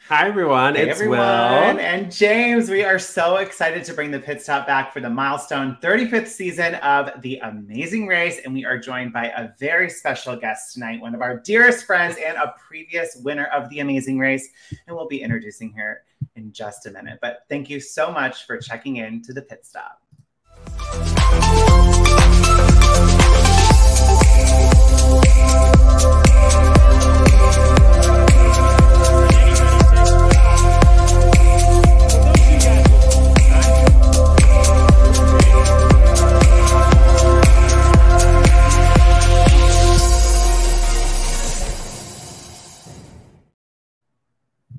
Hi, everyone. Hey, it's everyone. Will. And James. We are so excited to bring the Pit Stop back for the milestone 35th season of The Amazing Race. And we are joined by a very special guest tonight, one of our dearest friends and a previous winner of The Amazing Race. And we'll be introducing her in just a minute. But thank you so much for checking in to the Pit Stop.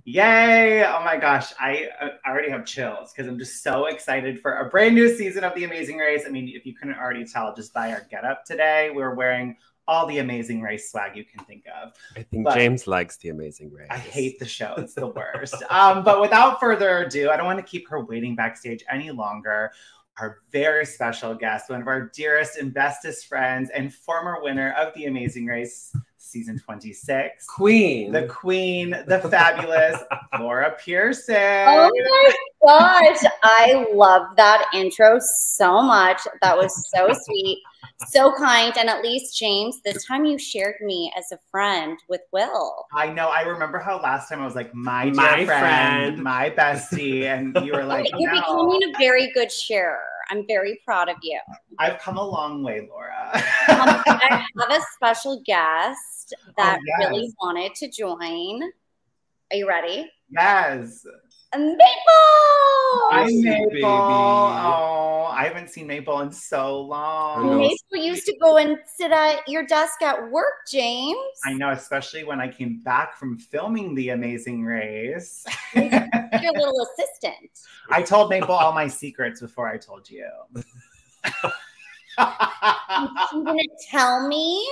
Yay! Oh my gosh, I already have chills because I'm just so excited for a brand new season of The Amazing Race. I mean, if you couldn't already tell just by our getup today, we're wearing all the Amazing Race swag you can think of. I think James likes The Amazing Race. I hate the show. It's the worst. But without further ado, I don't want to keep her waiting backstage any longer. Our very special guest, one of our dearest and bestest friends and former winner of The Amazing Race, season 26. Queen. The queen, the fabulous Laura Pierson. Oh my gosh. I love that intro so much. That was so sweet, so kind. And at least, James, this time you shared me as a friend with Will. I know. I remember how last time I was like, my dear friend, my bestie. And you were like, you're becoming a very good sharer. I'm very proud of you. I've come a long way, Laura. I have a special guest that really wanted to join. Are you ready? Yes. Maple! Hi, Maple. Baby. Oh, I haven't seen Maple in so long. Maple used to go and sit at your desk at work, James. I know, especially when I came back from filming The Amazing Race. Your little assistant. I told Maple all my secrets before I told you. You didn't tell me?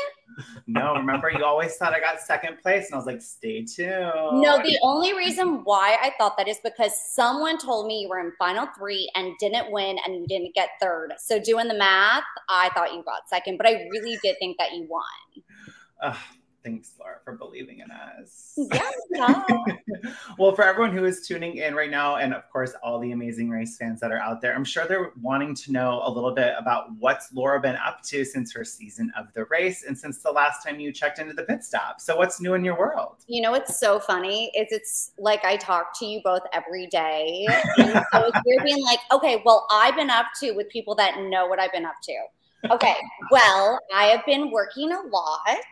No, remember you always thought I got second place, and I was like, stay tuned. No, the only reason why I thought that is because someone told me you were in final 3 and didn't win and you didn't get 3rd. So doing the math, I thought you got 2nd, but I really did think that you won. Thanks, Laura, for believing in us. Yeah. Well, for everyone who is tuning in right now, and of course, all the Amazing Race fans that are out there, I'm sure they're wanting to know a little bit about what's Laura been up to since her season of the race and since the last time you checked into the pit stop. So what's new in your world? You know what's so funny is it's like I talk to you both every day. And so you're being like, okay, well, I've been up to with people that know what I've been up to. Okay, well, I have been working a lot.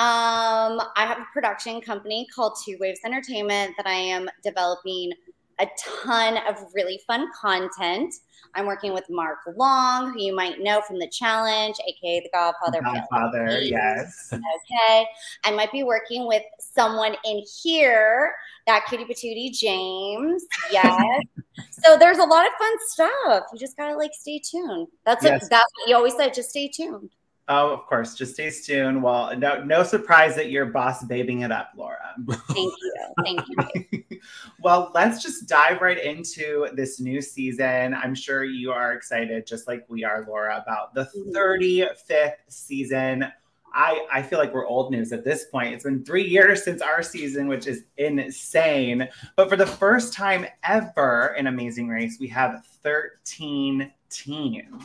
I have a production company called Two Waves Entertainment that I am developing a ton of really fun content. I'm working with Mark Long, who you might know from The Challenge, aka The Godfather. Godfather, yes. Okay. I might be working with someone in here, that cutie patootie James. Yes. So there's a lot of fun stuff. You just gotta like stay tuned. That's what you always said, just stay tuned. Oh, of course. Just stay tuned. Well, no surprise that you're boss babing it up, Laura. Thank you. Thank you. Well, let's just dive right into this new season. I'm sure you are excited, just like we are, Laura, about the 35th season. I feel like we're old news at this point. It's been 3 years since our season, which is insane. But for the first time ever in Amazing Race, we have 13 teams.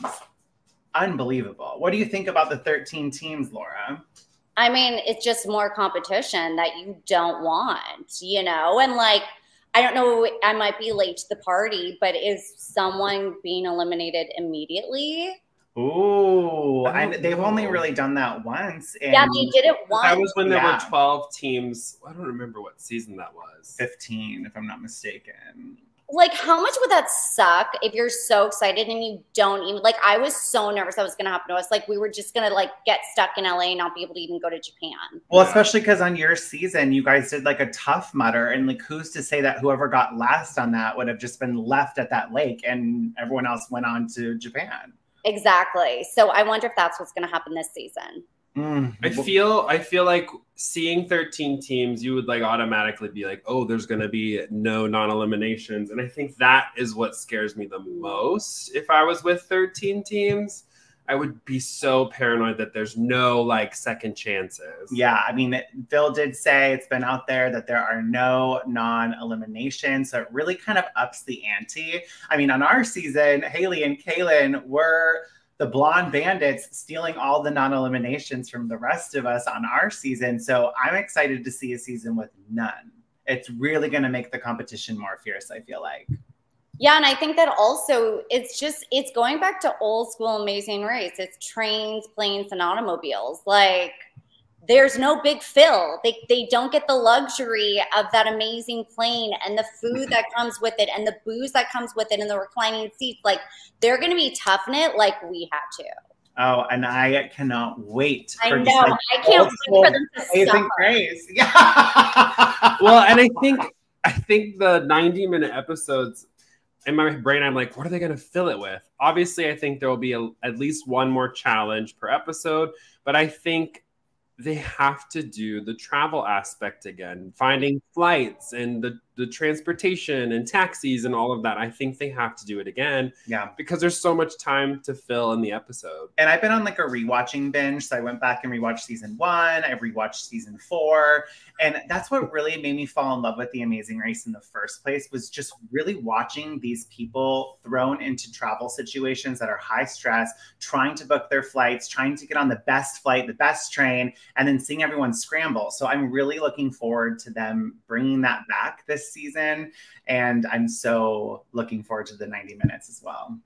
Unbelievable. What do you think about the 13 teams, Laura? I mean, it's just more competition that you don't want, you know? And like, I don't know, I might be late to the party, but is someone being eliminated immediately? Ooh, they've only really done that once. And yeah, they did it once. That was when there were 12 teams. I don't remember what season that was. 15, if I'm not mistaken. Like, how much would that suck if you're so excited and you don't even, like, I was so nervous that was going to happen to us. Like, we were just going to, like, get stuck in LA and not be able to even go to Japan. Well, especially because on your season, you guys did, like, a Tough Mudder. And, like, who's to say that whoever got last on that would have just been left at that lake and everyone else went on to Japan? Exactly. So I wonder if that's what's going to happen this season. I feel like seeing 13 teams, you would like automatically be like, oh, there's going to be no non-eliminations. And I think that is what scares me the most if I was with 13 teams. I would be so paranoid that there's no like second chances. Yeah, I mean, Phil did say, it's been out there, that there are no non-eliminations. So it really kind of ups the ante. I mean, on our season, Haley and Kaylin were the blonde bandits stealing all the non-eliminations from the rest of us on our season. So I'm excited to see a season with none. It's really going to make the competition more fierce, I feel like. Yeah, and I think that also it's going back to old school Amazing Race. It's trains, planes, and automobiles. Like, there's no big fill. They don't get the luxury of that amazing plane and the food that comes with it and the booze that comes with it and the reclining seats. Like, they're going to be toughing it like we had to. Oh, and I cannot wait. I know. Like, I can't wait for them to stop. Craze. Yeah. Well, and I think the 90-minute episodes, in my brain, I'm like, what are they going to fill it with? Obviously, I think there will be at least one more challenge per episode, but I think they have to do the travel aspect again, finding flights and the transportation and taxis and all of that. I think they have to do it again. Yeah. Because there's so much time to fill in the episode. And I've been on like a rewatching binge. So I went back and rewatched season 1. I rewatched season 4. And that's what really made me fall in love with The Amazing Race in the first place, was just really watching these people thrown into travel situations that are high stress, trying to book their flights, trying to get on the best flight, the best train, and then seeing everyone scramble. So I'm really looking forward to them bringing that back this season. And I'm so looking forward to the 90 minutes as well.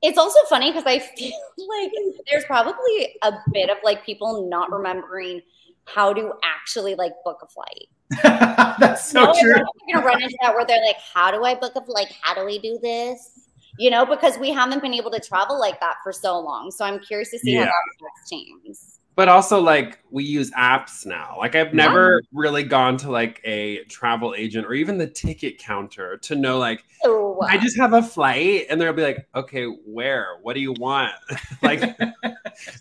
It's also funny because I feel like there's probably a bit of like people not remembering how to actually like book a flight. That's so true. You're gonna run into that where they're like, how do I book a flight? How do we do this? You know, because we haven't been able to travel like that for so long. So I'm curious to see how that affects teams. But also, like, we use apps now. Like, I've never really gone to, like, a travel agent or even the ticket counter to know, like, I just have a flight. And they'll be like, okay, where? What do you want? Like,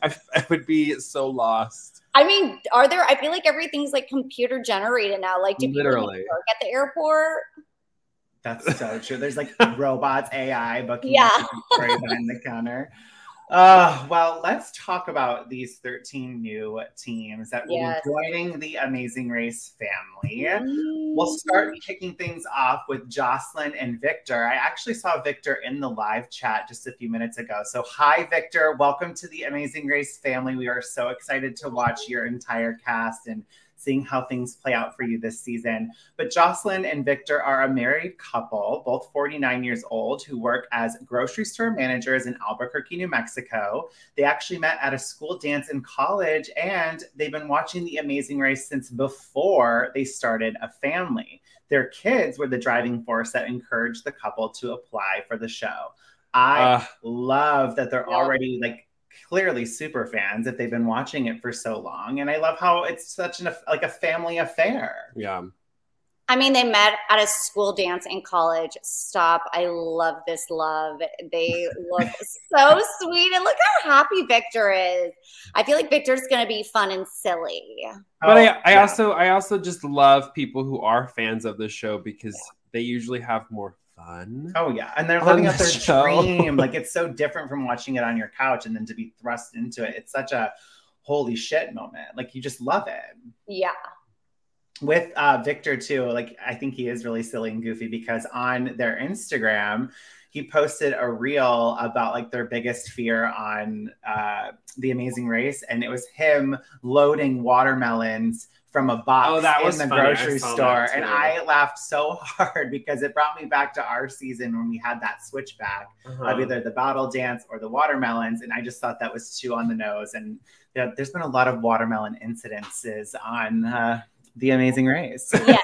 I would be so lost. I mean, I feel like everything's, like, computer generated now. Like, do people work at the airport? That's so true. There's, like, robots, AI booking right behind the counter. Well, let's talk about these 13 new teams that will be joining the Amazing Race family. We'll start kicking things off with Joselyn and Victor. I actually saw Victor in the live chat just a few minutes ago. So hi, Victor. Welcome to the Amazing Race family. We are so excited to watch your entire cast and seeing how things play out for you this season. But Joselyn and Victor are a married couple, both 49 years old, who work as grocery store managers in Albuquerque, New Mexico. They actually met at a school dance in college, and they've been watching The Amazing Race since before they started a family. Their kids were the driving force that encouraged the couple to apply for the show. I love that they're already like clearly super fans if they've been watching it for so long. And I love how it's such like a family affair. Yeah. I mean, they met at a school dance in college. Stop. I love this love. They look so sweet. And look how happy Victor is. I feel like Victor's going to be fun and silly. But I also just love people who are fans of the show because they usually have more fun. Oh yeah, and they're living out their dream. Like, it's so different from watching it on your couch and then to be thrust into it. It's such a holy shit moment. Like, you just love it. Yeah. With Victor too, like, I think he is really silly and goofy because on their Instagram, he posted a reel about like their biggest fear on The Amazing Race, and it was him loading watermelons from a box in the grocery store. And I laughed so hard because it brought me back to our season when we had that switchback of either the bottle dance or the watermelons. And I just thought that was too on the nose. And there's been a lot of watermelon incidences on The Amazing Race. Yeah,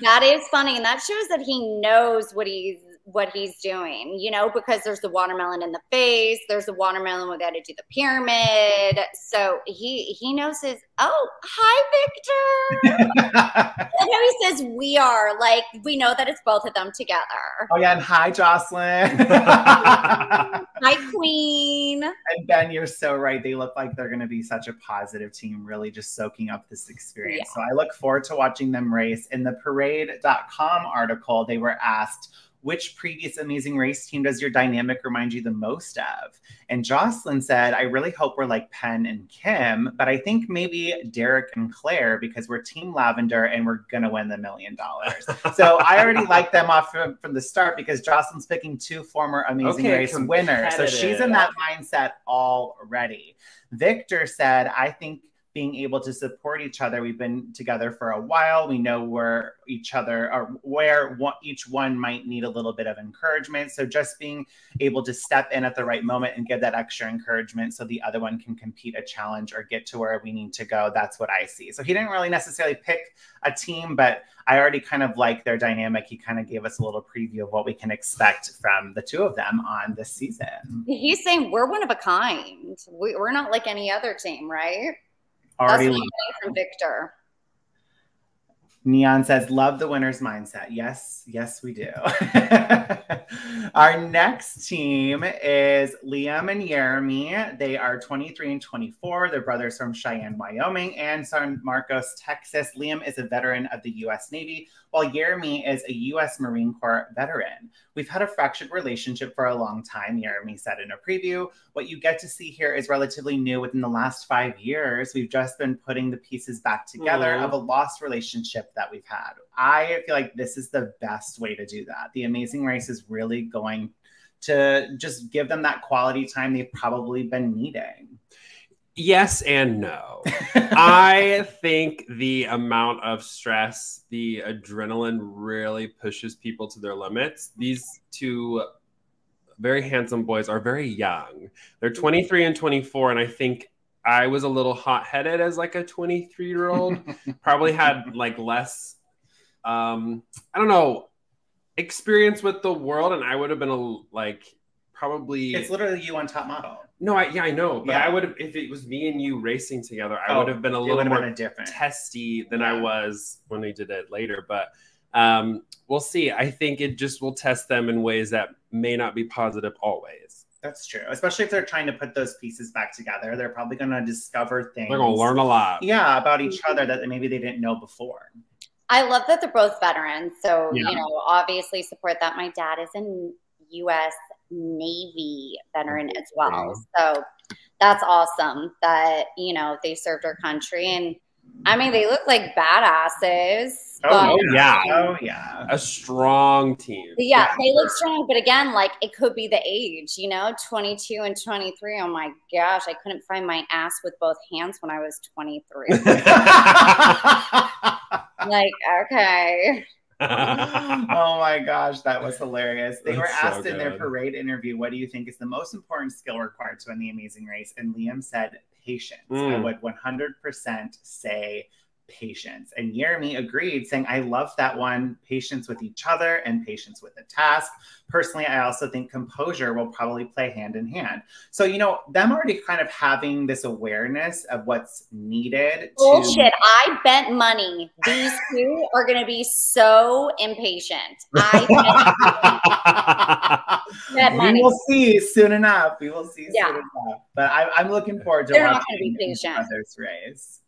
that is funny. And that shows that he knows what he's doing, you know, because there's the watermelon in the face, there's the watermelon where they had to do the pyramid. So he knows his, hi, Victor. I know he says we are, like, we know that it's both of them together. Oh yeah, and hi, Joselyn. Hi, Queen. And Ben, you're so right. They look like they're going to be such a positive team, really just soaking up this experience. So I look forward to watching them race. In the parade.com article, they were asked, which previous Amazing Race team does your dynamic remind you the most of? And Joselyn said, I really hope we're like Penn and Kim, but I think maybe Derek and Claire, because we're Team Lavender and we're going to win the $1 million. So I already like them off from the start because Jocelyn's picking 2 former Amazing Race winners. So she's in that mindset already. Victor said, I think being able to support each other. We've been together for a while. We know where each other or where each one might need a little bit of encouragement. So just being able to step in at the right moment and give that extra encouragement so the other one can compete a challenge or get to where we need to go. That's what I see. So he didn't really necessarily pick a team, but I already kind of like their dynamic. He kind of gave us a little preview of what we can expect from the 2 of them on this season. He's saying we're one of a kind. We're not like any other team, right? Already That's what I'm from Victor. Neon says, love the winner's mindset. Yes, yes, we do. Our next team is Liam and Jeremy. They are 23 and 24. They're brothers from Cheyenne, Wyoming, and San Marcos, Texas. Liam is a veteran of the U.S. Navy, while Jeremy is a U.S. Marine Corps veteran. We've had a fractured relationship for a long time, Jeremy said in a preview. What you get to see here is relatively new within the last 5 years. We've just been putting the pieces back together of a lost relationship that we've had. I feel like this is the best way to do that. The Amazing Race is really going to just give them that quality time they've probably been needing. Yes and no. I think the amount of stress, the adrenaline really pushes people to their limits. These 2 very handsome boys are very young. They're 23 and 24, and I think I was a little hot-headed as like a 23-year-old. Probably had like less, I don't know, experience with the world, and I would have been probably. It's literally you on Top Model. No, I know, but I would have, if it was me and you racing together, I would have been a little more testy than I was when we did it later. But we'll see. I think it just will test them in ways that may not be positive always. That's true. Especially if they're trying to put those pieces back together. They're probably going to discover things. They're going to learn a lot. Yeah, about each other that maybe they didn't know before. I love that they're both veterans. So, you know, obviously support that. My dad is in U.S. Navy veteran as well. So that's awesome that, you know, they served our country. And I mean, they look like badasses. Oh, yeah. A strong team. Yeah, they look strong. But again, like it could be the age, you know, 22 and 23. Oh my gosh, I couldn't find my ass with both hands when I was 23. Like, okay. Oh my gosh, that was hilarious. They were asked so in their parade interview, what do you think is the most important skill required to win the Amazing Race? And Liam said patience. I would 100% say patience. And Jeremy agreed, saying, I love that one, patience with each other and patience with the task. Personally, I also think composure will probably play hand in hand. So, you know, them already kind of having this awareness of what's needed. Bullshit. I bet money. These 2 are going to be so impatient. I bet money. We will see soon enough. We will see soon enough. But I'm looking forward to watching each other's race.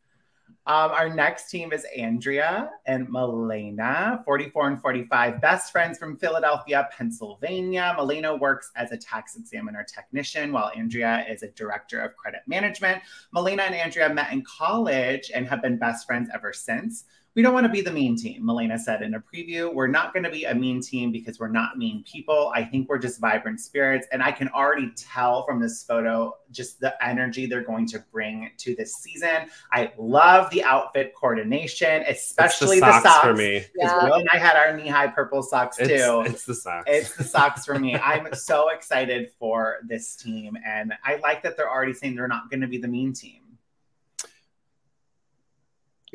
Our next team is Andrea and Molina, 44 and 45, best friends from Philadelphia, Pennsylvania. Molina works as a tax examiner technician, while Andrea is a director of credit management. Molina and Andrea met in college and have been best friends ever since. We don't want to be the mean team, Melina said in a preview. We're not going to be a mean team because we're not mean people. I think we're just vibrant spirits. And I can already tell from this photo just the energy they're going to bring to this season. I love the outfit coordination, especially the socks for me. Because Will and I had our knee-high purple socks too. It's the socks. It's the socks for me. I'm so excited for this team. And I like that they're already saying they're not going to be the mean team.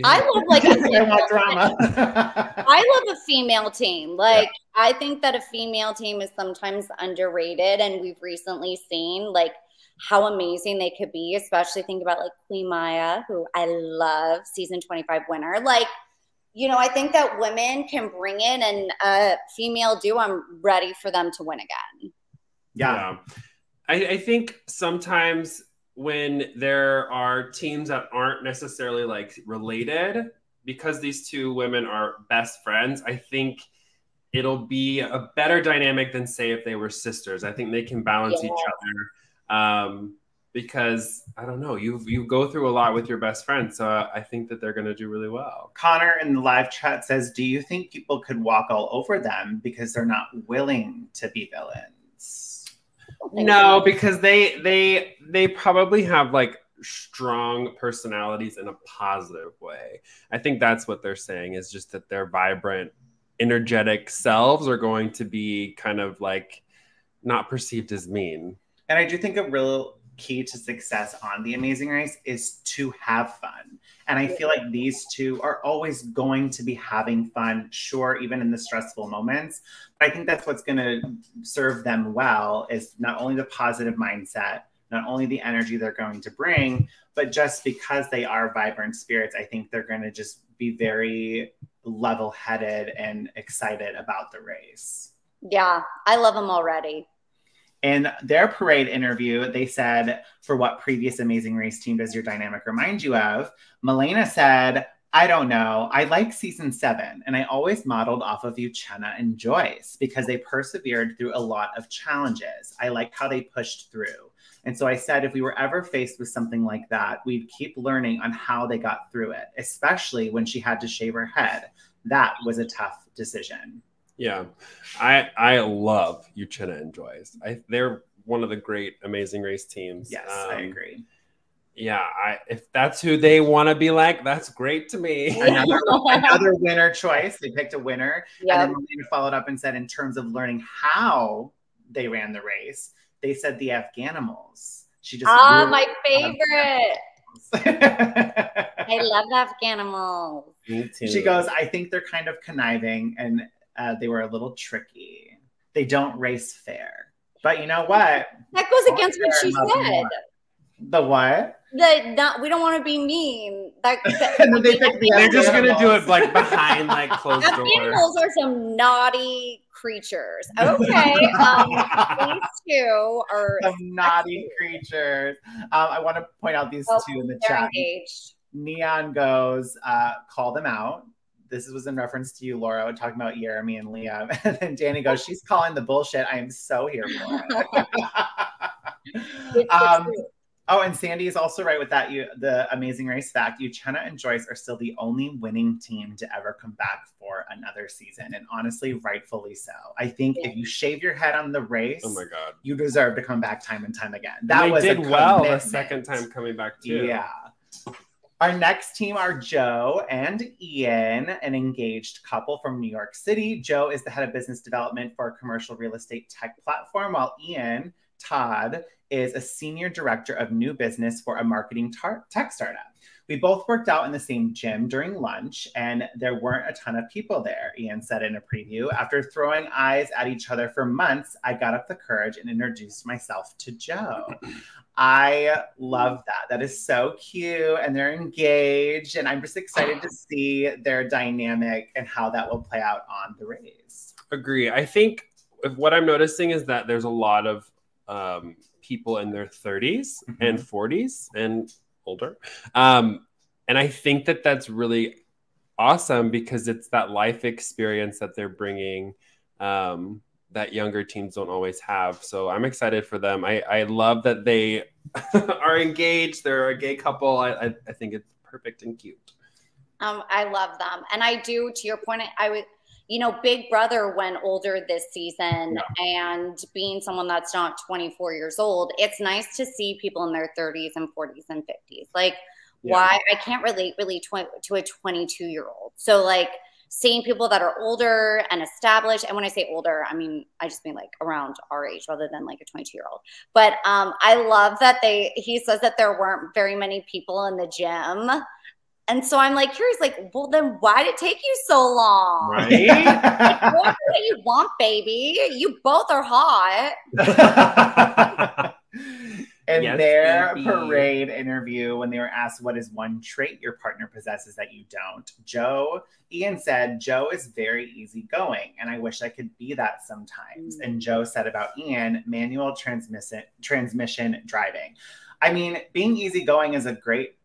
I love like a drama. I love a female team. Like I think that a female team is sometimes underrated, and we've recently seen like how amazing they could be. Especially think about like Queen Maya, who I love, season 25 winner. Like, you know, I think that women can bring in, and a female duo, I'm ready for them to win again. Yeah. I think sometimes when there are teams that aren't necessarily like related, because these 2 women are best friends, I think it'll be a better dynamic than, say, if they were sisters. I think they can balance each other. Because I don't know, you go through a lot with your best friend, so I think that they're going to do really well. Connor in the live chat says, do you think people could walk all over them because they're not willing to be villains? No, because they probably have like strong personalities in a positive way. I think that's what they're saying, is just that their vibrant, energetic selves are going to be kind of like not perceived as mean. And I do think a real key to success on The Amazing Race is to have fun. And I feel like these two are always going to be having fun, sure, even in the stressful moments. But I think that's what's going to serve them well, is not only the positive mindset, not only the energy they're going to bring, but just because they are vibrant spirits, I think they're going to just be very level-headed and excited about the race. Yeah, I love them already. In their parade interview, they said, for what previous Amazing Race team does your dynamic remind you of? Milena said, I don't know. I like season 7, and I always modeled off of Uchenna and Joyce because they persevered through a lot of challenges. I like how they pushed through. And so I said, if we were ever faced with something like that, we'd keep learning on how they got through it, especially when she had to shave her head. That was a tough decision. Yeah, I love Uchenna and Joyce. They're one of the great Amazing Race teams. Yes, I agree. Yeah, if that's who they want to be like, that's great to me. Another winner choice. They picked a winner. Yep. And then Melina followed up and said, in terms of learning how they ran the race, they said the Afghanimals. She just my favorite. I love Afghanimals. Me too. She goes, I think they're kind of conniving, and they were a little tricky. They don't race fair. But you know what? That goes against what she said. The what? We don't want to be mean. They're just going to do it like behind like closed doors. Animals are some naughty creatures. Okay. These two are some naughty creatures. I want to point out these two in the chat. Engaged. Neon goes, call them out. This was in reference to you, Laura, talking about Jeremy and Liam. And then Danny goes, she's calling the bullshit. I am so here for it. Oh, and Sandy is also right with that. The Amazing Race fact, Uchenna and Joyce are still the only winning team to ever come back for another season. And honestly, rightfully so. I think if you shave your head on the race, oh my God, you deserve to come back time and time again. They did well the second time coming back too. Yeah. Our next team are Joe and Ian, an engaged couple from New York City. Joe is the head of business development for a commercial real estate tech platform, while Ian, Todd, is a senior director of new business for a marketing tech startup. We both worked out in the same gym during lunch, and there weren't a ton of people there, Ian said in a preview. After throwing eyes at each other for months, I got up the courage and introduced myself to Joe. I love that. That is so cute, and they're engaged, and I'm just excited to see their dynamic and how that will play out on the race. Agree. I think what I'm noticing is that there's a lot of people in their 30s and 40s and older. And I think that that's really awesome because it's that life experience that they're bringing that younger teens don't always have. So I'm excited for them. I love that they are engaged. They're a gay couple. I think it's perfect and cute. I love them. And I do, to your point, I would, Big Brother went older this season, and being someone that's not 24 years old, it's nice to see people in their 30s and 40s and 50s. Why I can't relate really to a 22-year-old. So seeing people that are older and established, and when I say older, I just mean around our age rather than a 22-year-old. But I love that he says that there weren't very many people in the gym. And so I'm curious, well, then why did it take you so long? Right? What do you want, baby? You both are hot. In their parade interview, when they were asked what is one trait your partner possesses that you don't, Ian said, Joe is very easygoing, and I wish I could be that sometimes. And Joe said about Ian, manual transmission driving. Being easygoing is a great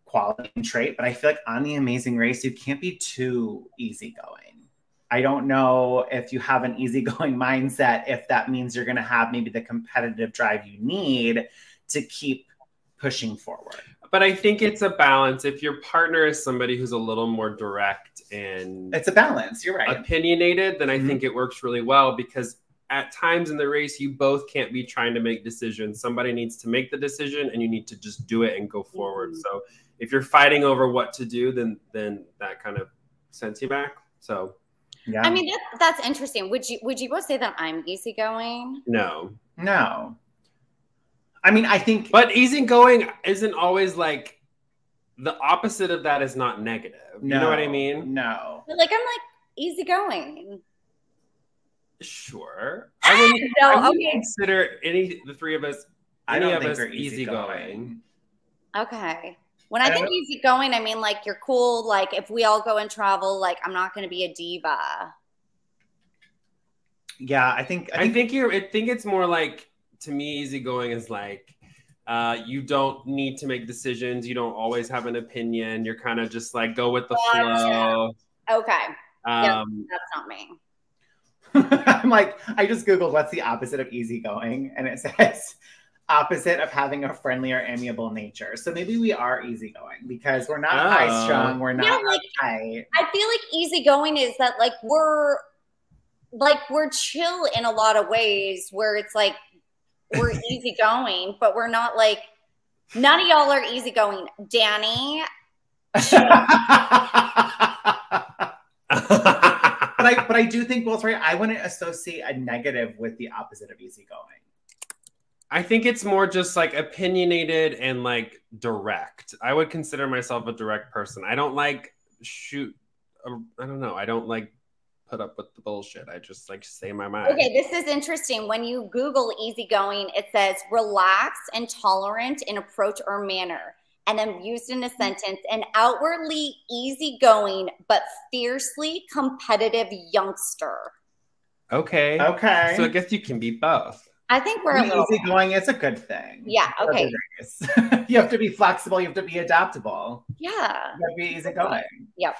quality and trait, but I feel on The Amazing Race, you can't be too easygoing. I don't know if you have an easygoing mindset, if that means you're going to have maybe the competitive drive you need to keep pushing forward. But I think it's a balance. If your partner is somebody who's a little more direct and it's a balance, you're right, opinionated, then I think it works really well, because at times in the race, you both can't be trying to make decisions. Somebody needs to make the decision and you need to just do it and go forward. So if you're fighting over what to do, then that kind of sends you back. So yeah. I mean, that's interesting. Would you both say that I'm easygoing? No. I mean, I think, but easygoing isn't always like, the opposite of that is not negative. You know what I mean? No. But like, I'm like easygoing. Sure. I wouldn't consider the three of us, I don't think are we're easygoing. Okay. When I think easygoing, I mean like you're cool. Like if we all go and travel, like I'm not going to be a diva. Yeah, I think it's more like, to me, easygoing is like, you don't need to make decisions. You don't always have an opinion. You're kind of just like, go with the flow. Okay. That's not me. I'm like, I just Googled what's the opposite of easygoing, and it says opposite of having a friendly or amiable nature. So maybe we are easygoing because we're not high strung. We're not uptight. I feel like easygoing is that like we're chill in a lot of ways, where it's like we're easygoing, but we're not like, none of y'all are easygoing. Danny. But I do think Will's right. I wouldn't associate a negative with the opposite of easygoing. I think it's more just like opinionated and like direct. I would consider myself a direct person. I don't like I don't know. I don't like put up with the bullshit. I just like say my mind. Okay, this is interesting. When you Google easygoing, it says relaxed and tolerant in approach or manner. And then used in a sentence, an outwardly easygoing but fiercely competitive youngster. Okay. So I guess you can be both. I think we're a little easygoing is a good thing. Yeah. Okay. You have to be flexible. You have to be adaptable. Yeah. You have to be easygoing. Yep.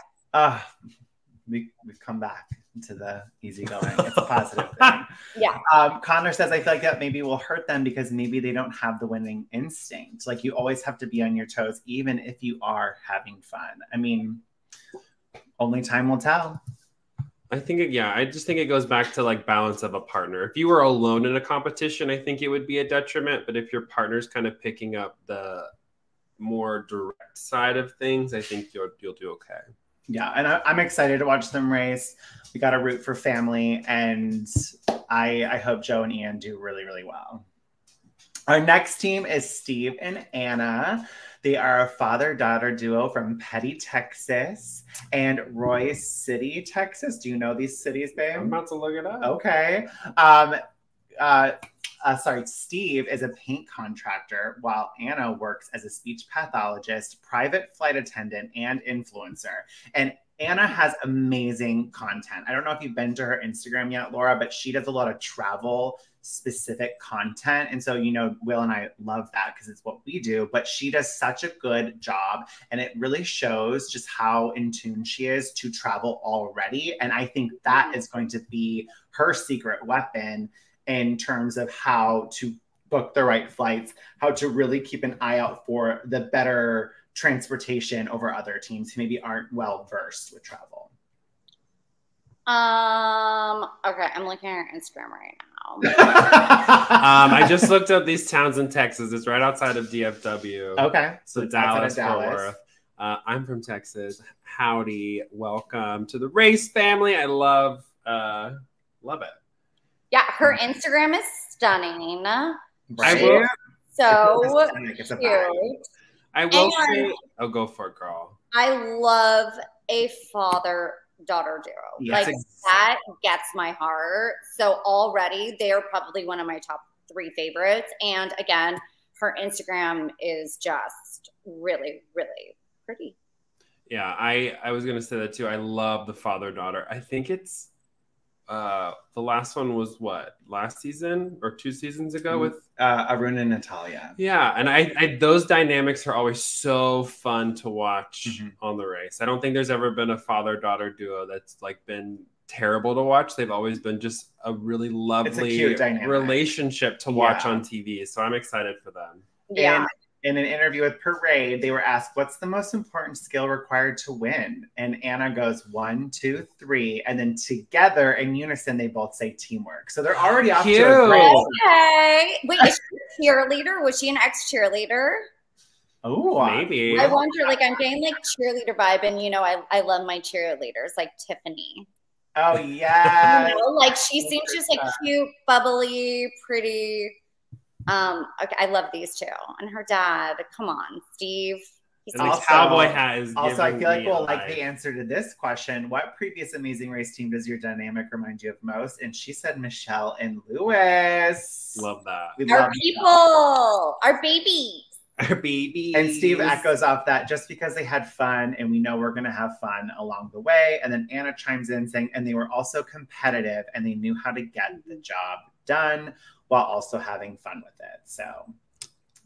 We've come back to the easygoing. It's a positive thing. Yeah. Connor says, I feel like that maybe will hurt them because maybe they don't have the winning instinct. Like you always have to be on your toes, even if you are having fun. I mean, only time will tell. I just think it goes back to like balance of a partner. If you were alone in a competition, I think it would be a detriment. But if your partner's kind of picking up the more direct side of things, I think you'll do okay. Yeah, and I'm excited to watch them race. We got to root for family, and I hope Joe and Ian do really, really well. Our next team is Steve and Anna. They are a father-daughter duo from Petty, Texas, and Royce City, Texas. Do you know these cities, babe? I'm about to look it up. Okay. Steve is a paint contractor, while Anna works as a speech pathologist, private flight attendant, and influencer. And Anna has amazing content. I don't know if you've been to her Instagram yet, Laura, but she does a lot of travel-specific content. And so, Will and I love that because it's what we do. But she does such a good job, and it really shows just how in tune she is to travel already. And I think that is going to be her secret weapon in terms of how to book the right flights, how to really keep an eye out for the better transportation over other teams who maybe aren't well versed with travel. Okay, I'm looking at her Instagram right now. I just looked up these towns in Texas. It's right outside of DFW. Okay. So Dallas, Fort Worth. I'm from Texas. Howdy. Welcome to the race family. I love it. Yeah, her Instagram is stunning. I will. So cute. I will say, go for it, girl. I love a father-daughter duo. Yes, that gets my heart. So already they are probably one of my top 3 favorites. And again, her Instagram is just really, really pretty. Yeah, I was gonna say that too. I love the father-daughter. I think it's the last one was what, last season or 2 seasons ago with Arun and Natalia. Yeah, and I those dynamics are always so fun to watch on the race. I don't think there's ever been a father-daughter duo that's like been terrible to watch. They've always been just a really lovely relationship to watch on TV. So I'm excited for them. Yeah. In an interview with Parade, they were asked, what's the most important skill required to win? And Anna goes 1, 2, 3. And then together in unison, they both say teamwork. So they're already off to a great start. Okay. Wait, is she a cheerleader? Was she an ex-cheerleader? Oh, maybe. I wonder, like, I'm getting like cheerleader vibe. And, you know, I love my cheerleaders, like Tiffany. Oh, yeah. You know, like, she seems just like cute, bubbly, pretty. Okay, I love these two. And her dad, come on, Steve. He's also, cowboy hat is also, I feel like we'll like the answer to this question. What previous Amazing Race team does your dynamic remind you of most? And she said Michelle and Lewis. Love that. Our people, our babies. Our babies. And Steve echoes off that just because they had fun and we know we're going to have fun along the way. And then Anna chimes in saying, and they were also competitive and they knew how to get the job done while also having fun with it. So,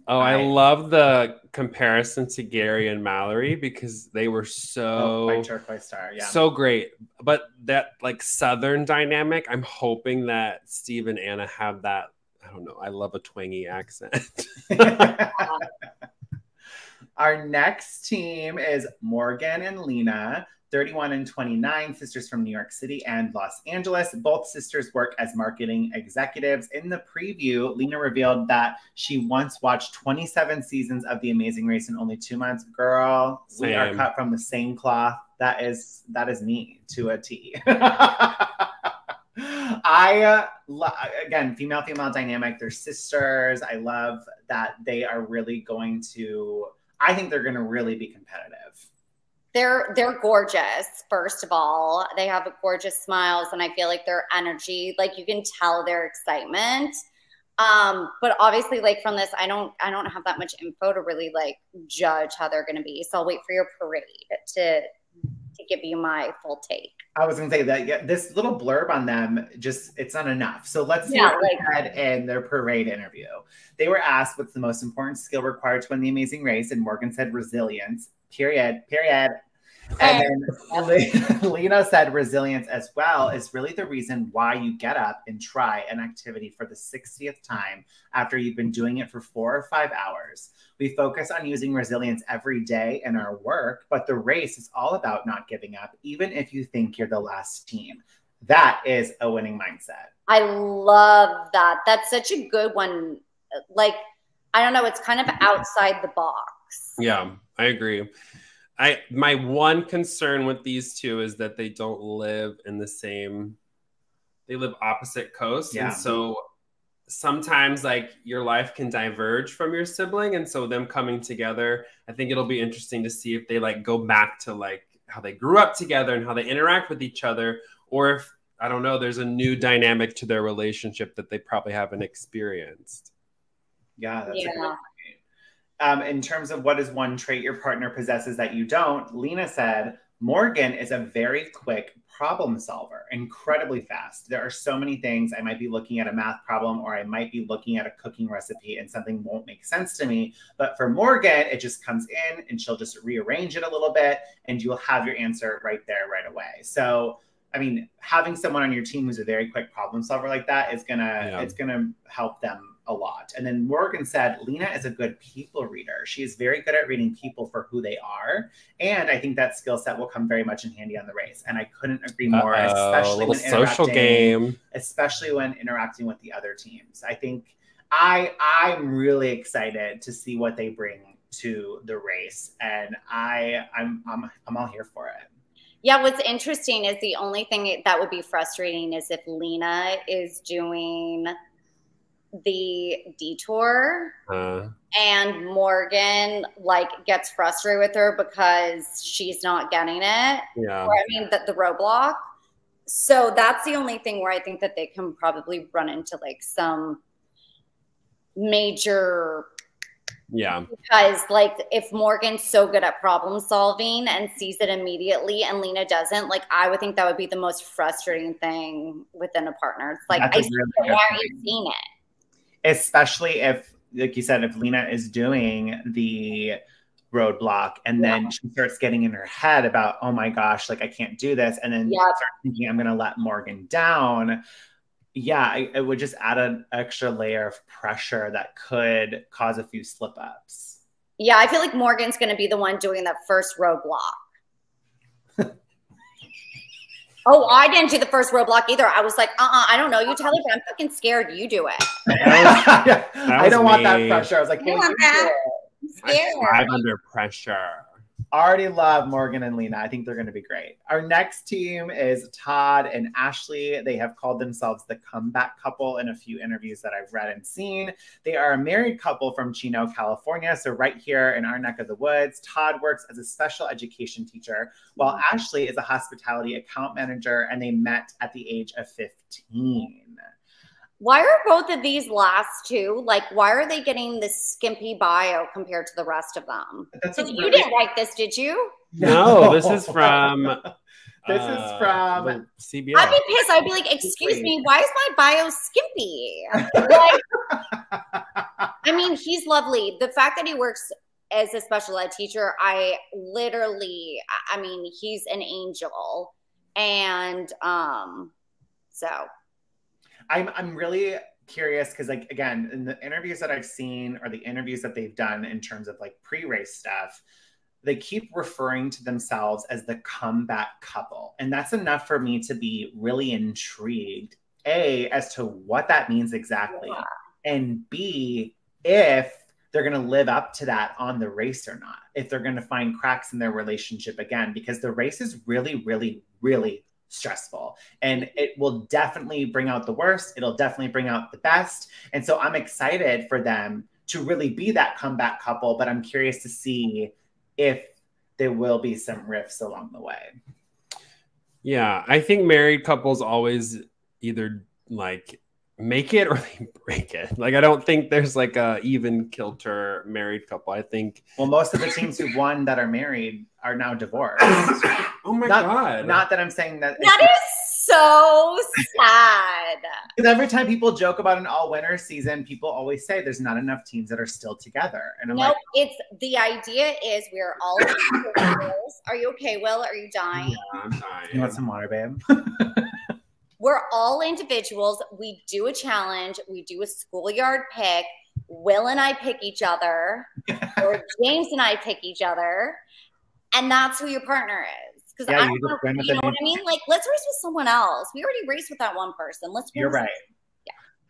I love the comparison to Gary and Mallory because they were so Turquoise Star, so great. But that like Southern dynamic, I'm hoping that Steve and Anna have that. I don't know. I love a twangy accent. Our next team is Morgan and Lena. 31 and 29, sisters from New York City and Los Angeles. Both sisters work as marketing executives. In the preview, Lena revealed that she once watched 27 seasons of The Amazing Race in only 2 months. Girl, we are cut from the same cloth. That is me to a T. Again, female-female dynamic. They're sisters. I love that they are really going to, I think they're going to really be competitive. They're gorgeous, first of all. They have gorgeous smiles, and I feel like their energy, like you can tell their excitement. But obviously, like from this, I don't have that much info to really like judge how they're gonna be. So I'll wait for your Parade to give you my full take. I was gonna say that this little blurb on them it's not enough. So let's see what they had in their Parade interview. They were asked what's the most important skill required to win the Amazing Race, and Morgan said resilience. Period. And then Lena said resilience as well is really the reason why you get up and try an activity for the 60th time after you've been doing it for 4 or 5 hours. We focus on using resilience every day in our work, but the race is all about not giving up, even if you think you're the last team. That is a winning mindset. I love that. That's such a good one. Like, I don't know, it's kind of outside the box. Yeah, I agree. My one concern with these two is that they don't live in the same, they live opposite coasts. Yeah. And so sometimes like your life can diverge from your sibling. And so them coming together, I think it'll be interesting to see if they like go back to like how they grew up together and how they interact with each other. Or if, I don't know, there's a new dynamic to their relationship that they probably haven't experienced. Yeah, that's a good point. In terms of what is one trait your partner possesses that you don't, Lena said, Morgan is a very quick problem solver, incredibly fast. There are so many things. I might be looking at a math problem or I might be looking at a cooking recipe and something won't make sense to me. But for Morgan, it just comes in and she'll just rearrange it a little bit and you'll have your answer right there, right away. So, I mean, having someone on your team who's a very quick problem solver like that is it's gonna help them a lot. And then Morgan said, Lena is a good people reader. She is very good at reading people for who they are. And I think that skill set will come very much in handy on the race. And I couldn't agree more, especially when interacting with the other teams. I think I'm really excited to see what they bring to the race. And I'm all here for it. Yeah, what's interesting is the only thing that would be frustrating is if Lena is doing the detour and Morgan like gets frustrated with her because she's not getting it. Yeah. Or I mean the roadblock. So that's the only thing where I think that they can probably run into like some major. Yeah. Because like if Morgan's so good at problem solving and sees it immediately and Lena doesn't, like I would think that would be the most frustrating thing within a partner. It's like, why aren't you seeing it? Especially if, like you said, if Lena is doing the roadblock, and then she starts getting in her head about, oh my gosh, like I can't do this, and then starts thinking I'm gonna let Morgan down. Yeah, it would just add an extra layer of pressure that could cause a few slip-ups. Yeah, I feel like Morgan's gonna be the one doing that first roadblock. Oh, I didn't do the first roadblock either. I was like, I don't know. You tell her, but I'm fucking scared. You do it. I don't want that pressure. I was like, I'm scared. I'm under pressure. Already love Morgan and Lena. I think they're going to be great. Our next team is Todd and Ashley. They have called themselves the comeback couple in a few interviews that I've read and seen. They are a married couple from Chino, California. So right here in our neck of the woods, Todd works as a special education teacher, while Ashley is a hospitality account manager, and they met at the age of 15. Why are both of these last two, like, why are they getting this skimpy bio compared to the rest of them? You didn't write this, did you? No, this is from CBS. I'd be pissed. I'd be like, excuse me, why is my bio skimpy? Like, I mean, he's lovely. The fact that he works as a special ed teacher, I mean, he's an angel. And so I'm really curious because, like, again, in the interviews that I've seen or the interviews that they've done in terms of like pre-race stuff, they keep referring to themselves as the comeback couple. And that's enough for me to be really intrigued, A, as to what that means exactly, and B, if they're going to live up to that on the race or not, if they're going to find cracks in their relationship again, because the race is really, really, really stressful, and it will definitely bring out the worst. It'll definitely bring out the best. And so I'm excited for them to really be that comeback couple, but I'm curious to see if there will be some riffs along the way. Yeah, I think married couples always either like make it or they break it. Like, I don't think there's like a even kilter married couple. I think, well, most of the teams who won that are married are now divorced. Oh my God. Not that I'm saying that. That is so sad. Because every time people joke about an all-winner season, people always say there's not enough teams that are still together. And I'm like, it's the idea is we're all individuals. Are you okay, Will? Are you dying? Yeah, I'm dying. You want some water, babe? We're all individuals. We do a challenge. We do a schoolyard pick. Will and I pick each other, or James and I pick each other, and that's who your partner is. Because I don't know, you know what I mean? Like, let's race with someone else. We already raced with that one person. You're right.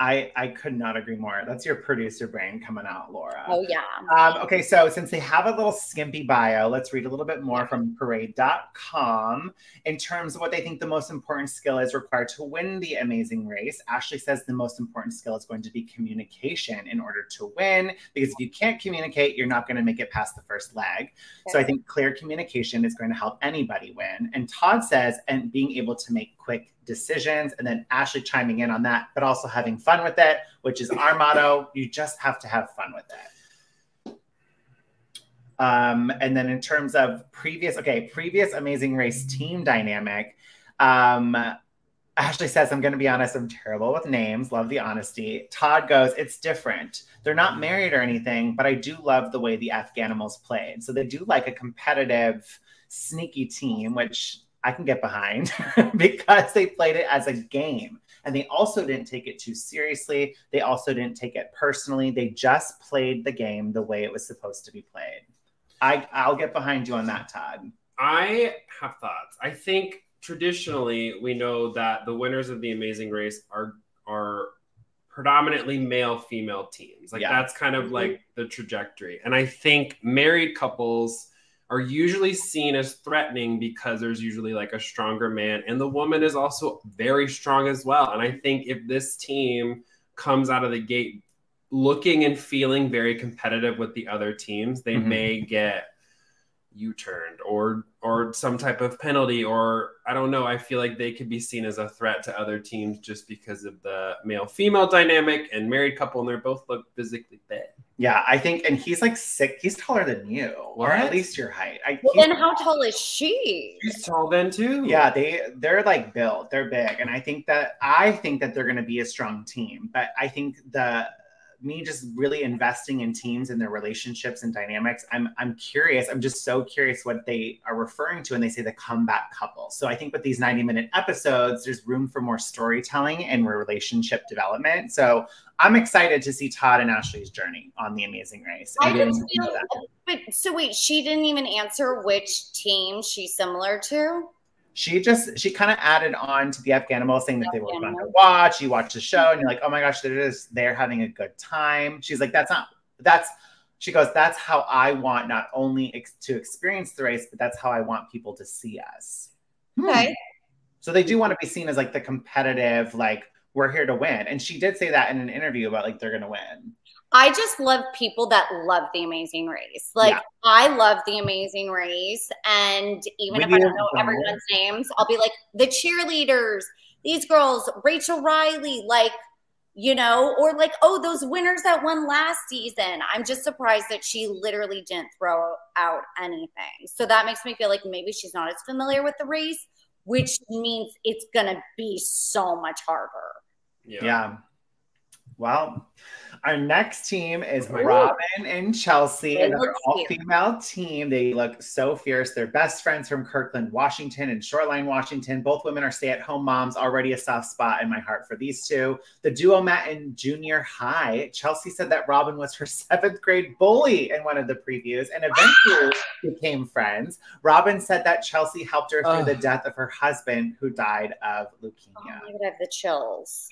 I could not agree more. That's your producer brain coming out, Laura. Oh, yeah. Okay, so since they have a little skimpy bio, let's read a little bit more from parade.com. In terms of what they think the most important skill is required to win the amazing race, Ashley says the most important skill is going to be communication in order to win, because if you can't communicate, you're not going to make it past the first leg. Okay. So I think clear communication is going to help anybody win. And Todd says, and being able to make quick decisions, and then Ashley chiming in on that, but also having fun with it, which is our motto. You just have to have fun with it. And then in terms of previous Amazing Race team dynamic, Ashley says, I'm going to be honest, I'm terrible with names. Love the honesty. Todd goes, it's different. They're not married or anything, but I do love the way the Afghanimals played. So they do like a competitive, sneaky team, which I can get behind because they played it as a game, and they also didn't take it too seriously. They also didn't take it personally. They just played the game the way it was supposed to be played. I'll get behind you on that, Todd. I have thoughts. I think traditionally we know that the winners of the Amazing Race are predominantly male-female teams. Like that's kind of like the trajectory. And I think married couples are usually seen as threatening because there's usually like a stronger man, and the woman is also very strong as well. And I think if this team comes out of the gate looking and feeling very competitive with the other teams, they may get U-turned or some type of penalty, or I don't know. I feel like they could be seen as a threat to other teams just because of the male-female dynamic and married couple, and they both look physically fit. Yeah, I think, and he's like he's taller than you, or at least your height. Well, then how tall is she? She's tall then too. Yeah, they're like built, they're big, and I think that they're going to be a strong team. But I think the me just really investing in teams and their relationships and dynamics. I'm curious. I'm just so curious what they are referring to when they say the comeback couple. So I think with these 90-minute episodes, there's room for more storytelling and relationship development. So I'm excited to see Todd and Ashley's journey on The Amazing Race. I just feel, but so wait, she didn't even answer which team she's similar to. She kind of added on to the Afghanimals saying that they were fun to watch. You watch the show and you're like, oh my gosh, they're having a good time. She's like, she goes, that's how I want not only to experience the race, but that's how I want people to see us. Okay. So they do want to be seen as like the competitive, like we're here to win. And she did say that in an interview about like, they're going to win. I just love people that love The Amazing Race. Like, yeah. I love The Amazing Race. And even if I don't know everyone's names, I'll be like, the cheerleaders, these girls, Rachel Riley, like, you know, or like, oh, those winners that won last season. I'm just surprised that she literally didn't throw out anything. So that makes me feel like maybe she's not as familiar with the race, which means it's going to be so much harder. Yeah. Well, our next team is Robin and Chelsea, another all-female team. They look so fierce. They're best friends from Kirkland, Washington and Shoreline, Washington. Both women are stay-at-home moms. Already a soft spot in my heart for these two. The duo met in junior high. Chelsea said that Robin was her 7th grade bully in one of the previews and eventually became friends. Robin said that Chelsea helped her through the death of her husband who died of leukemia. Oh my God, I have the chills.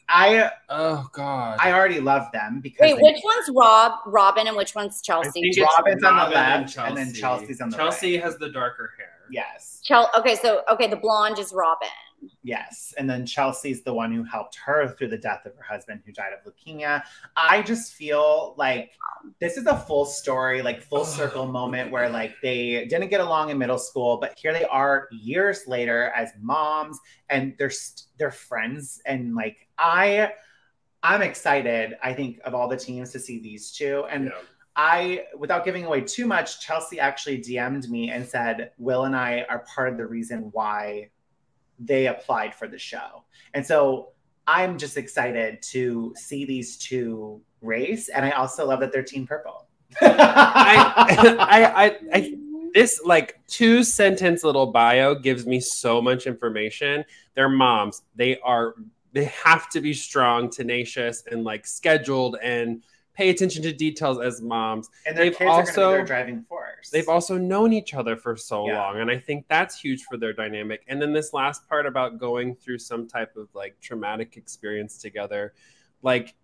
Oh God. I already love them because wait, which one's Robin and which one's Chelsea? Robin's on the left and then Chelsea's on the right. Chelsea has the darker hair. Yes. Okay, the blonde is Robin. Yes. And then Chelsea's the one who helped her through the death of her husband who died of leukemia. I just feel like this is a full story, like full circle moment where like they didn't get along in middle school, but here they are years later as moms and they're friends. And like, I'm excited, I think, of all the teams to see these two. And without giving away too much, Chelsea actually DM'd me and said, Will and I are part of the reason why they applied for the show. And so I'm just excited to see these two race. And I also love that they're Team Purple. This like 2-sentence little bio gives me so much information. They're moms. They have to be strong, tenacious, and like scheduled and pay attention to details as moms. And their kids are going to be their driving force. They've also known each other for so long. And I think that's huge for their dynamic. And then this last part about going through some type of like traumatic experience together, like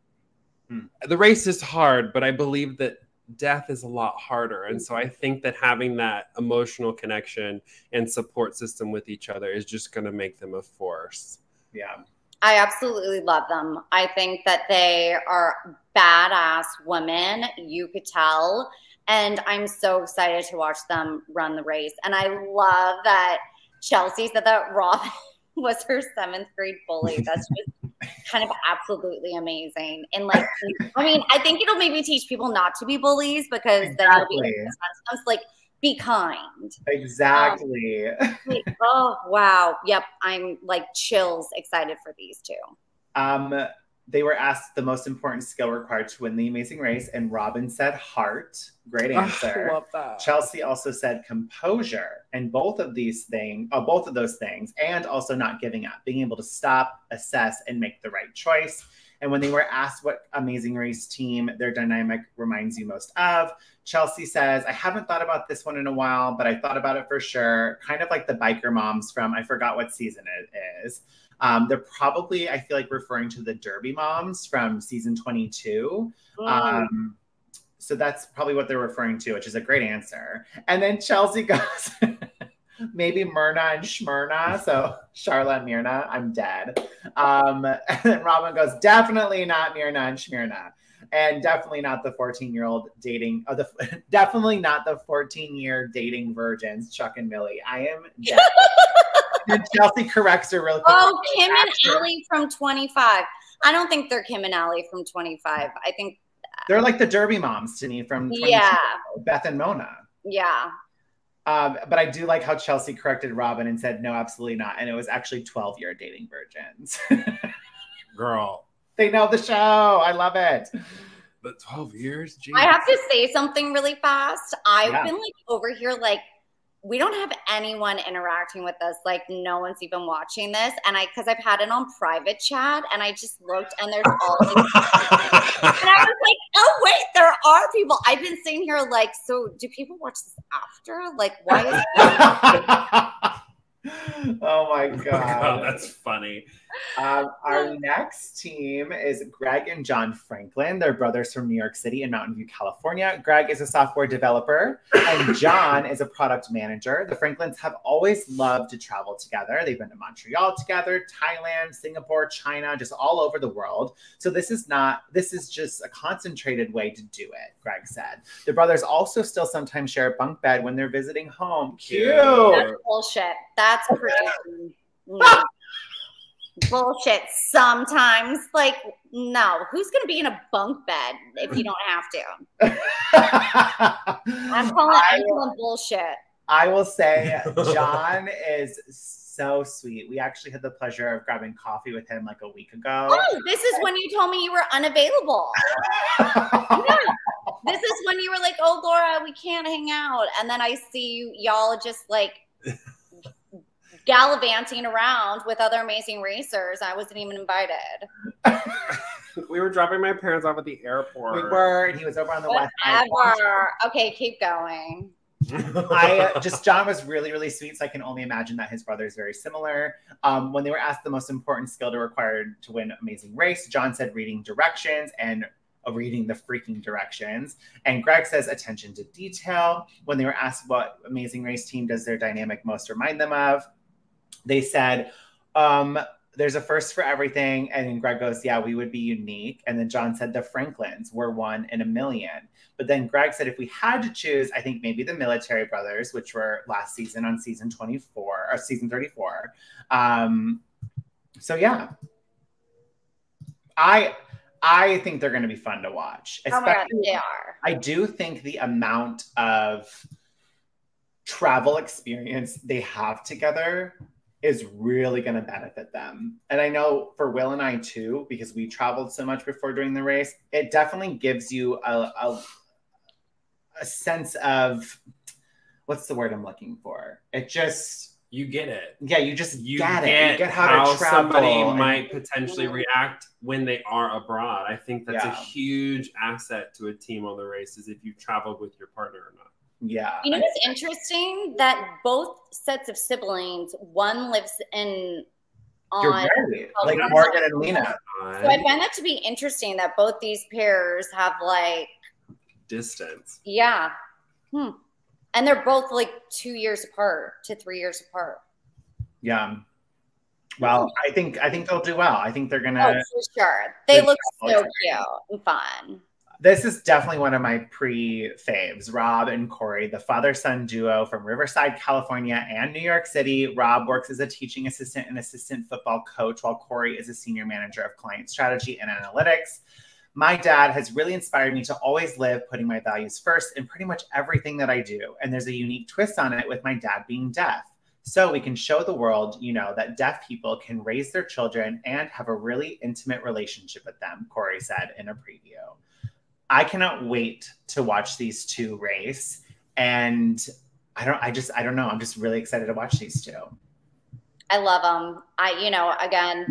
the race is hard, but I believe that death is a lot harder. And so I think that having that emotional connection and support system with each other is just going to make them a force. Yeah. I absolutely love them. I think that they are badass women. You could tell. And I'm so excited to watch them run the race. And I love that Chelsea said that Robin was her 7th grade bully. That's just kind of absolutely amazing. And like, I mean, I think it'll maybe teach people not to be bullies because then it'll be like, be kind. Exactly. Oh, wow. Yep. I'm like chills excited for these two. They were asked the most important skill required to win The Amazing Race, and Robin said heart. Great answer. I love that. Chelsea also said composure, and both of those things, and also not giving up, being able to stop, assess, and make the right choice. And when they were asked what Amazing Race team their dynamic reminds you most of, Chelsea says, I haven't thought about this one in a while, but I thought about it for sure. Kind of like the biker moms from, I forgot what season it is. They're probably, I feel like, referring to the Derby moms from season 22. So that's probably what they're referring to, which is a great answer. And then Chelsea goes, maybe Myrna and Shmyrna. So Charla and Myrna, I'm dead. And then Robin goes, definitely not Myrna and Shmyrna. And definitely not the 14-year-old dating, definitely not the 14-year dating virgins, Chuck and Millie. I am dead. And Chelsea corrects her real quick. Oh, Kim and Allie from 25. I don't think they're Kim and Allie from 25. I think they're like the Derby moms to me from 22, Beth and Mona. Yeah. But I do like how Chelsea corrected Robin and said, no, absolutely not. And it was actually 12-year dating virgins. Girl. They know the show. I love it. But 12 years? Jeez. I have to say something really fast. I've been like over here, like, we don't have anyone interacting with us. Like, no one's even watching this. And because I've had it on private chat, and I just looked, and there's all these and I was like, oh, wait, there are people. I've been sitting here like, so do people watch this after? Like, why is Oh my God. That's funny. Our next team is Greg and John Franklin. They're brothers from New York City and Mountain View, California. Greg is a software developer and John is a product manager. The Franklins have always loved to travel together. They've been to Montreal together, Thailand, Singapore, China, just all over the world. So this is just a concentrated way to do it, Greg said. The brothers also still sometimes share a bunk bed when they're visiting home. Cute. That's bullshit. That's crazy. Bullshit sometimes. Like, no. Who's going to be in a bunk bed if you don't have to? I'm calling bullshit. I will say John is so sweet. We actually had the pleasure of grabbing coffee with him like a week ago. Oh, this is when you told me you were unavailable. Yeah. This is when you were like, oh, Laura, we can't hang out. And then I see y'all just like gallivanting around with other amazing racers. I wasn't even invited. We were dropping my parents off at the airport. We were, and he was over on the west side. Okay, keep going. John was really, really sweet, so I can only imagine that his brother is very similar. When they were asked the most important skill required to win Amazing Race, John said reading directions and reading the freaking directions. And Greg says attention to detail. When they were asked what Amazing Race team does their dynamic most remind them of, they said, there's a first for everything. And then Greg goes, yeah, we would be unique. And then John said the Franklins were 1 in a million. But then Greg said if we had to choose, I think maybe the Military Brothers, which were last season on season 24 or season 34. So yeah, I think they're going to be fun to watch. Oh my God, they are. I do think the amount of travel experience they have together is really going to benefit them. And I know for Will and I too, because we traveled so much before doing the race, it definitely gives you a sense of, what's the word I'm looking for? It just... You get it. Yeah, you get it. You get how to travel. Somebody might potentially react when they are abroad. I think that's a huge asset to a team on the races if you traveled with your partner or not. Yeah. You know what's interesting? That both sets of siblings, one lives in You're right. Like Morgan and Lena. So I find that to be interesting that both these pairs have like distance. Yeah. And they're both like 2 years apart to 3 years apart. Yeah. Well, I think they'll do well. I think they're gonna. Oh, for sure. They look so cute and fun. This is definitely one of my pre-faves. Rob and Corey, the father-son duo from Riverside, California and New York City. Rob works as a teaching assistant and assistant football coach, while Corey is a senior manager of client strategy and analytics. My dad has really inspired me to always live putting my values first in pretty much everything that I do. And there's a unique twist on it with my dad being deaf. So we can show the world, that deaf people can raise their children and have a really intimate relationship with them, Corey said in a preview. I cannot wait to watch these two race. And I don't know. I'm just really excited to watch these two. I love them. Again,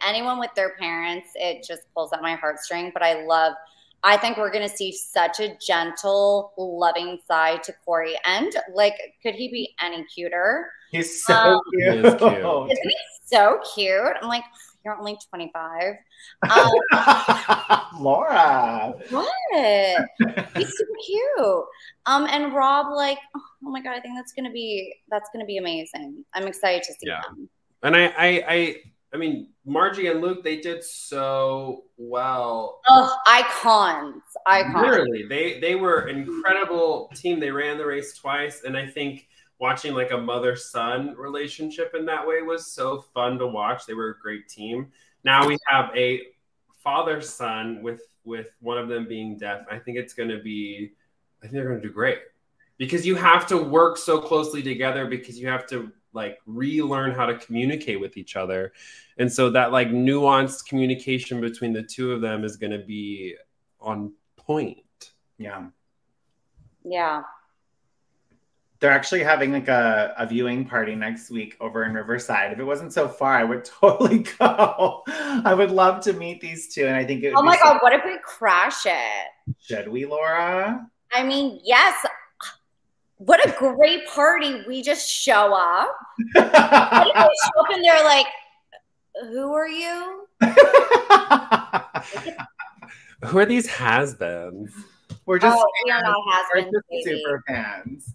anyone with their parents, it just pulls at my heartstring, but I think we're going to see such a gentle, loving side to Corey. And could he be any cuter? He's so cute. He is cute. Isn't he so cute? I'm like, you're only 25. Laura. What? He's super cute. And Rob, oh my God, I think that's gonna be amazing. I'm excited to see them. And I mean, Margie and Luke, they did so well. Oh, icons. Literally, they were an incredible team. They ran the race twice, and I think watching a mother-son relationship in that way was so fun to watch. They were a great team. Now we have a father-son with one of them being deaf. I think they're going to do great because you have to work so closely together because you have to relearn how to communicate with each other. And so that nuanced communication between the two of them is going to be on point. Yeah. Yeah. They're actually having like a viewing party next week over in Riverside. If it wasn't so far, I would totally go. I would love to meet these two. And I think it would Oh my God, what if we crash it? Should we, Laura? I mean, yes. What a great party. We just show up. What if we show up and they're like, who are you? Who are these has-beens? We're just, we are not has-beens, super fans.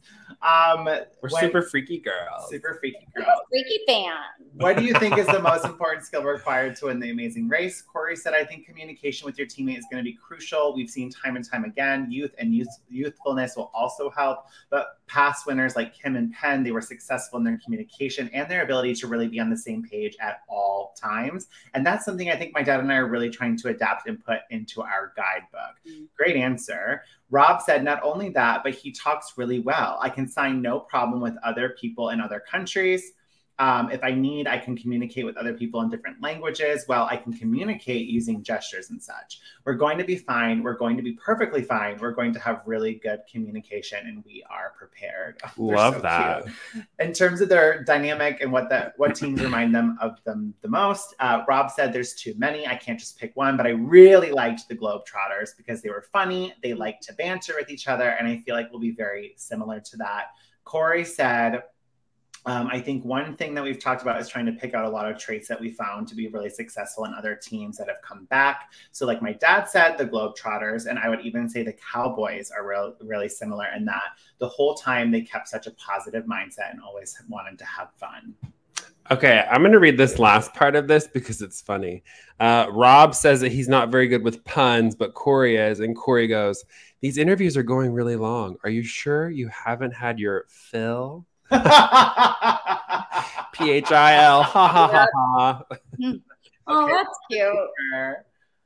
We're super freaky girls. Super freaky girls. Freaky fan. What do you think is the most important skill required to win the Amazing Race? Corey said, I think communication with your teammate is going to be crucial. We've seen time and time again. Youth and youthfulness will also help. But past winners like Kim and Penn, they were successful in their communication and their ability to really be on the same page at all times. And that's something I think my dad and I are really trying to adapt and put into our guidebook. Great answer. Rob said, not only that, but he talks really well. I can sign no problem with other people in other countries. If I need, I can communicate with other people in different languages. Well, I can communicate using gestures and such. We're going to be fine. We're going to be perfectly fine. We're going to have really good communication, and we are prepared. Love that. Cute. In terms of their dynamic and what teams remind them of them the most, Rob said there's too many. I can't just pick one, but I really liked the Globetrotters because they were funny. They liked to banter with each other, and I feel like we'll be very similar to that. Corey said, I think one thing that we've talked about is trying to pick out a lot of traits that we found to be really successful in other teams that have come back. So like my dad said, the Globetrotters, and I would even say the Cowboys are really similar in that the whole time they kept such a positive mindset and always wanted to have fun. Okay, I'm going to read this last part of this because it's funny. Rob says that he's not very good with puns, but Corey is. And Corey goes, these interviews are going really long. Are you sure you haven't had your fill? PHIL, ha ha ha ha. Oh, okay, that's cute.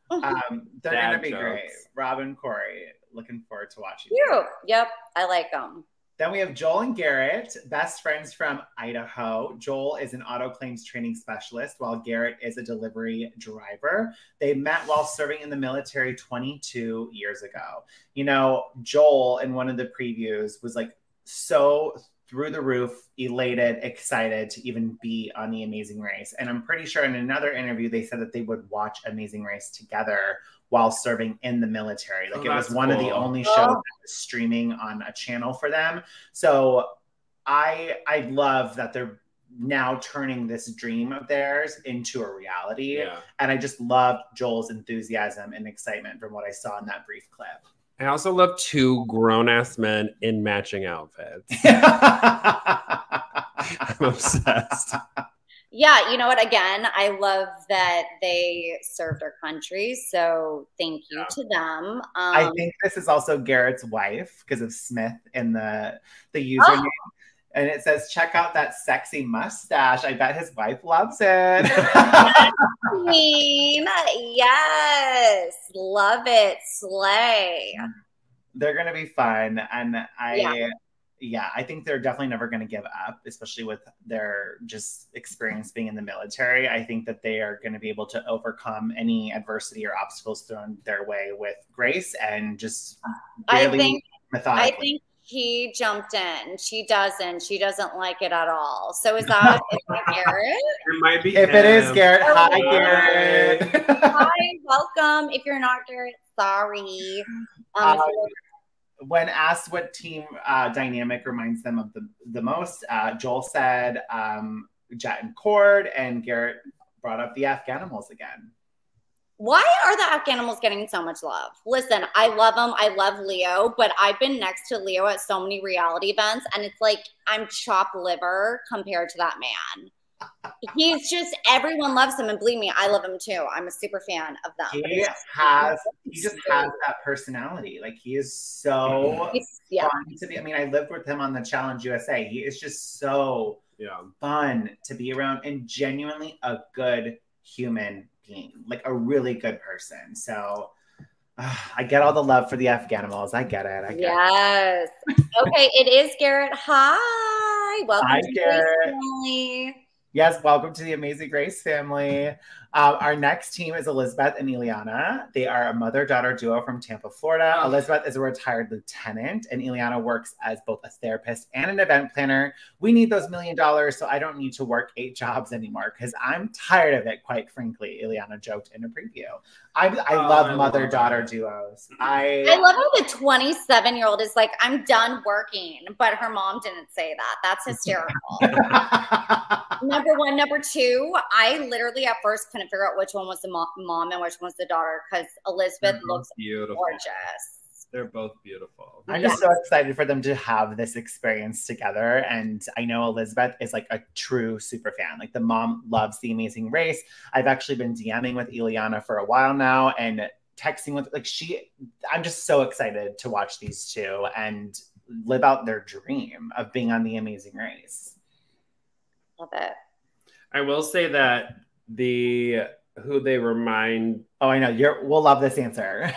They're going to be great. Rob and Corey, looking forward to watching. Cute. Yep, I like them. Then we have Joel and Garrett, best friends from Idaho. Joel is an auto claims training specialist, while Garrett is a delivery driver. They met while serving in the military 22 years ago. You know, Joel in one of the previews was like so through the roof, elated, excited to even be on The Amazing Race. And I'm pretty sure in another interview, they said that they would watch Amazing Race together while serving in the military. Like it was one of the only shows that was streaming on a channel for them. So I love that they're now turning this dream of theirs into a reality. Yeah. And I just loved Joel's enthusiasm and excitement from what I saw in that brief clip. I also love two grown-ass men in matching outfits. I'm obsessed. Yeah, you know what? Again, I love that they served our country, so thank you to them. I think this is also Garrett's wife because of Smith in the username. And it says, check out that sexy mustache. I bet his wife loves it. Queen. Yes. Love it. Slay. They're going to be fun. And I think they're definitely never going to give up, especially with their just experience being in the military. I think that they are going to be able to overcome any adversity or obstacles thrown their way with grace and just really methodically. I think he jumped in. She doesn't like it at all. So is that Garrett? It might be if him. It is Garrett. Hi, Garrett. Hi, welcome. If you're not Garrett, sorry. When asked what team dynamic reminds them of the most, Joel said Jet and Cord, and Garrett brought up the Afghanimals again. Why are the Afghanimals getting so much love? Listen, I love them. I love Leo, but I've been next to Leo at so many reality events, and it's like I'm chopped liver compared to that man. He's just, everyone loves him, and believe me, I love him too. I'm a super fan of them. He just has that personality. Like he is so fun to be. I mean, I lived with him on the Challenge USA. He is just so fun to be around and genuinely a good human being, like a really good person. So I get all the love for the Afghanimals. I get it. Yes. Okay, it is Garrett. Hi. Welcome to Garrett. family. Yes, welcome to the Amazing Grace family. Our next team is Elizabeth and Elana. They are a mother-daughter duo from Tampa, Florida. Oh. Elizabeth is a retired lieutenant, and Elana works as both a therapist and an event planner. We need those $1 million, so I don't need to work 8 jobs anymore because I'm tired of it, quite frankly, Elana joked in a preview. I love mother-daughter duos. I love how the 27-year-old is like, I'm done working, but her mom didn't say that. That's hysterical. Number one. Number two, I literally at first couldn't figure out which one was the mom and which one was the daughter because Elizabeth looks beautiful. Gorgeous. They're both beautiful. I'm just so excited for them to have this experience together. And I know Elizabeth is like a true super fan. Like the mom loves The Amazing Race. I've actually been DMing with Eliana for a while now and texting with I'm just so excited to watch these two and live out their dream of being on The Amazing Race. Love it. I will say that who they remind. Oh, I know. We'll love this answer.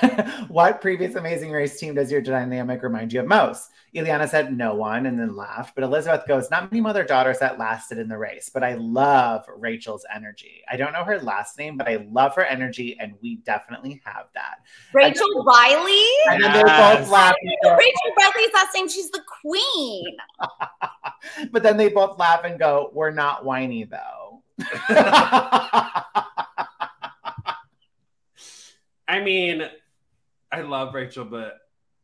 What previous Amazing Race team does your dynamic remind you of most? Eliana said no one and then laughed. But Elizabeth goes, not many mother-daughters that lasted in the race, but I love Rachel's energy. I don't know her last name, but I love her energy, and we definitely have that. Rachel Riley? And then they both laugh. Rachel Riley's last name. She's the queen. But then they both laugh and go, we're not whiny, though. I mean, I love Rachel, but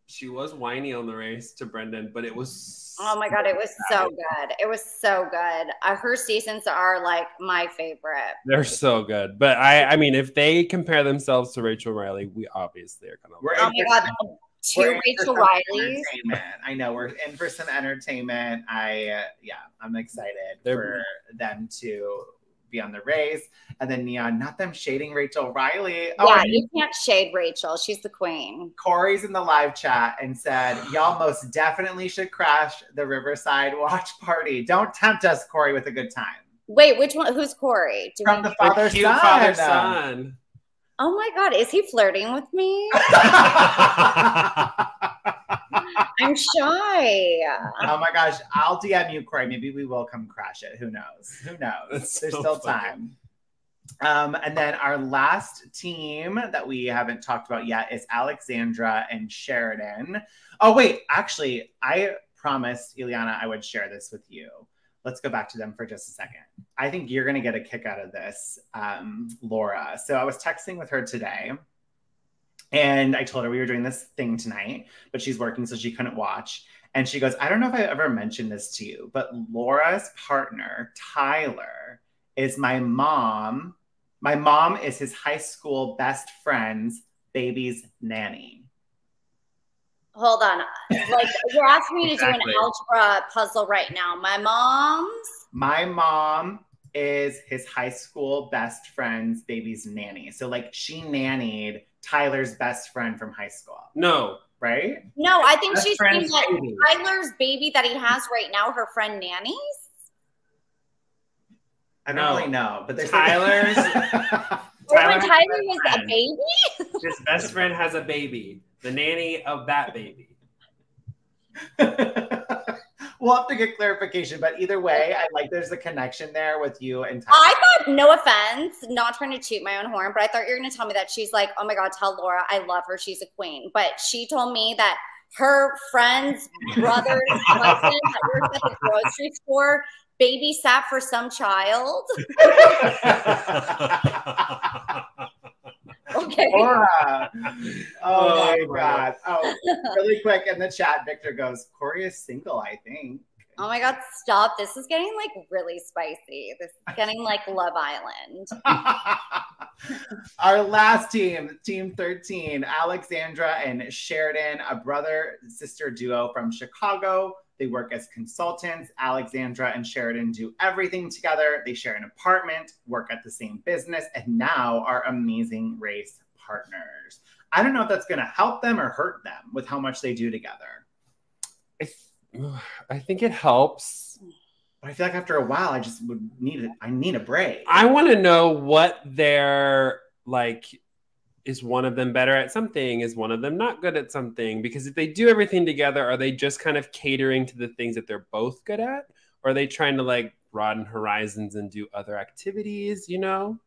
she was whiny on the race to Brendan, but it was oh my God, it was so good. It was so good. Her seasons are like my favorite. They're so good. But I mean, if they compare themselves to Rachel Riley, we obviously are going to. Oh my God, 2 Rachel Rileys. I know we're in for some entertainment. I'm excited for them to be on the race. And then Neon, not them shading Rachel Riley. Yeah, you can't shade Rachel. She's the queen. Corey's in the live chat and said, y'all most definitely should crash the Riverside watch party. Don't tempt us, Corey, with a good time. Wait, which one? Who's Corey? From the father-son. Oh my God, is he flirting with me? I'm shy. Oh my gosh, I'll DM you, Corey. Maybe we will come crash it. Who knows? Who knows? There's still time. And then our last team that we haven't talked about yet is Alexandra and Sheridan. Oh, wait, actually, I promised Eliana I would share this with you. Let's go back to them for just a second. I think you're going to get a kick out of this, Laura. So I was texting with her today, and I told her we were doing this thing tonight, but she's working, so she couldn't watch. And she goes, I don't know if I ever mentioned this to you, but Laura's partner, Tyler, is my mom. My mom is his high school best friend's baby's nanny. Hold on. Like, you're asking me to do an algebra puzzle right now. My mom is his high school best friend's baby's nanny. So, like, she nannied Tyler's best friend from high school. No. Right? No, I think she's saying that Tyler's baby that he has right now, her friend nannies? I don't really know. But Tyler's... Tyler was a baby? His best friend has a baby. The nanny of that baby. We'll have to get clarification, but either way, there's a connection there with you and Tyler. I thought, no offense, not trying to toot my own horn, but I thought you were going to tell me that she's like, oh my God, tell Laura I love her. She's a queen. But she told me that her friend's brother's cousin that works at the grocery store babysat for some child. Okay. Laura. Oh my God. Oh, really quick in the chat, Victor goes, Corey is single, I think. Oh my God, stop. This is getting like really spicy. This is getting like Love Island. Our last team, Team 13, Alexandra and Sheridan, a brother-sister duo from Chicago. They work as consultants. Alexandra and Sheridan do everything together. They share an apartment, work at the same business, and now are Amazing Race partners. I don't know if that's going to help them or hurt them with how much they do together. I think it helps. But I feel like after a while, I just would need it. I need a break. I want to know what their, like, is one of them better at something? Is one of them not good at something? Because if they do everything together, are they just kind of catering to the things that they're both good at? Or are they trying to, like, broaden horizons and do other activities, you know?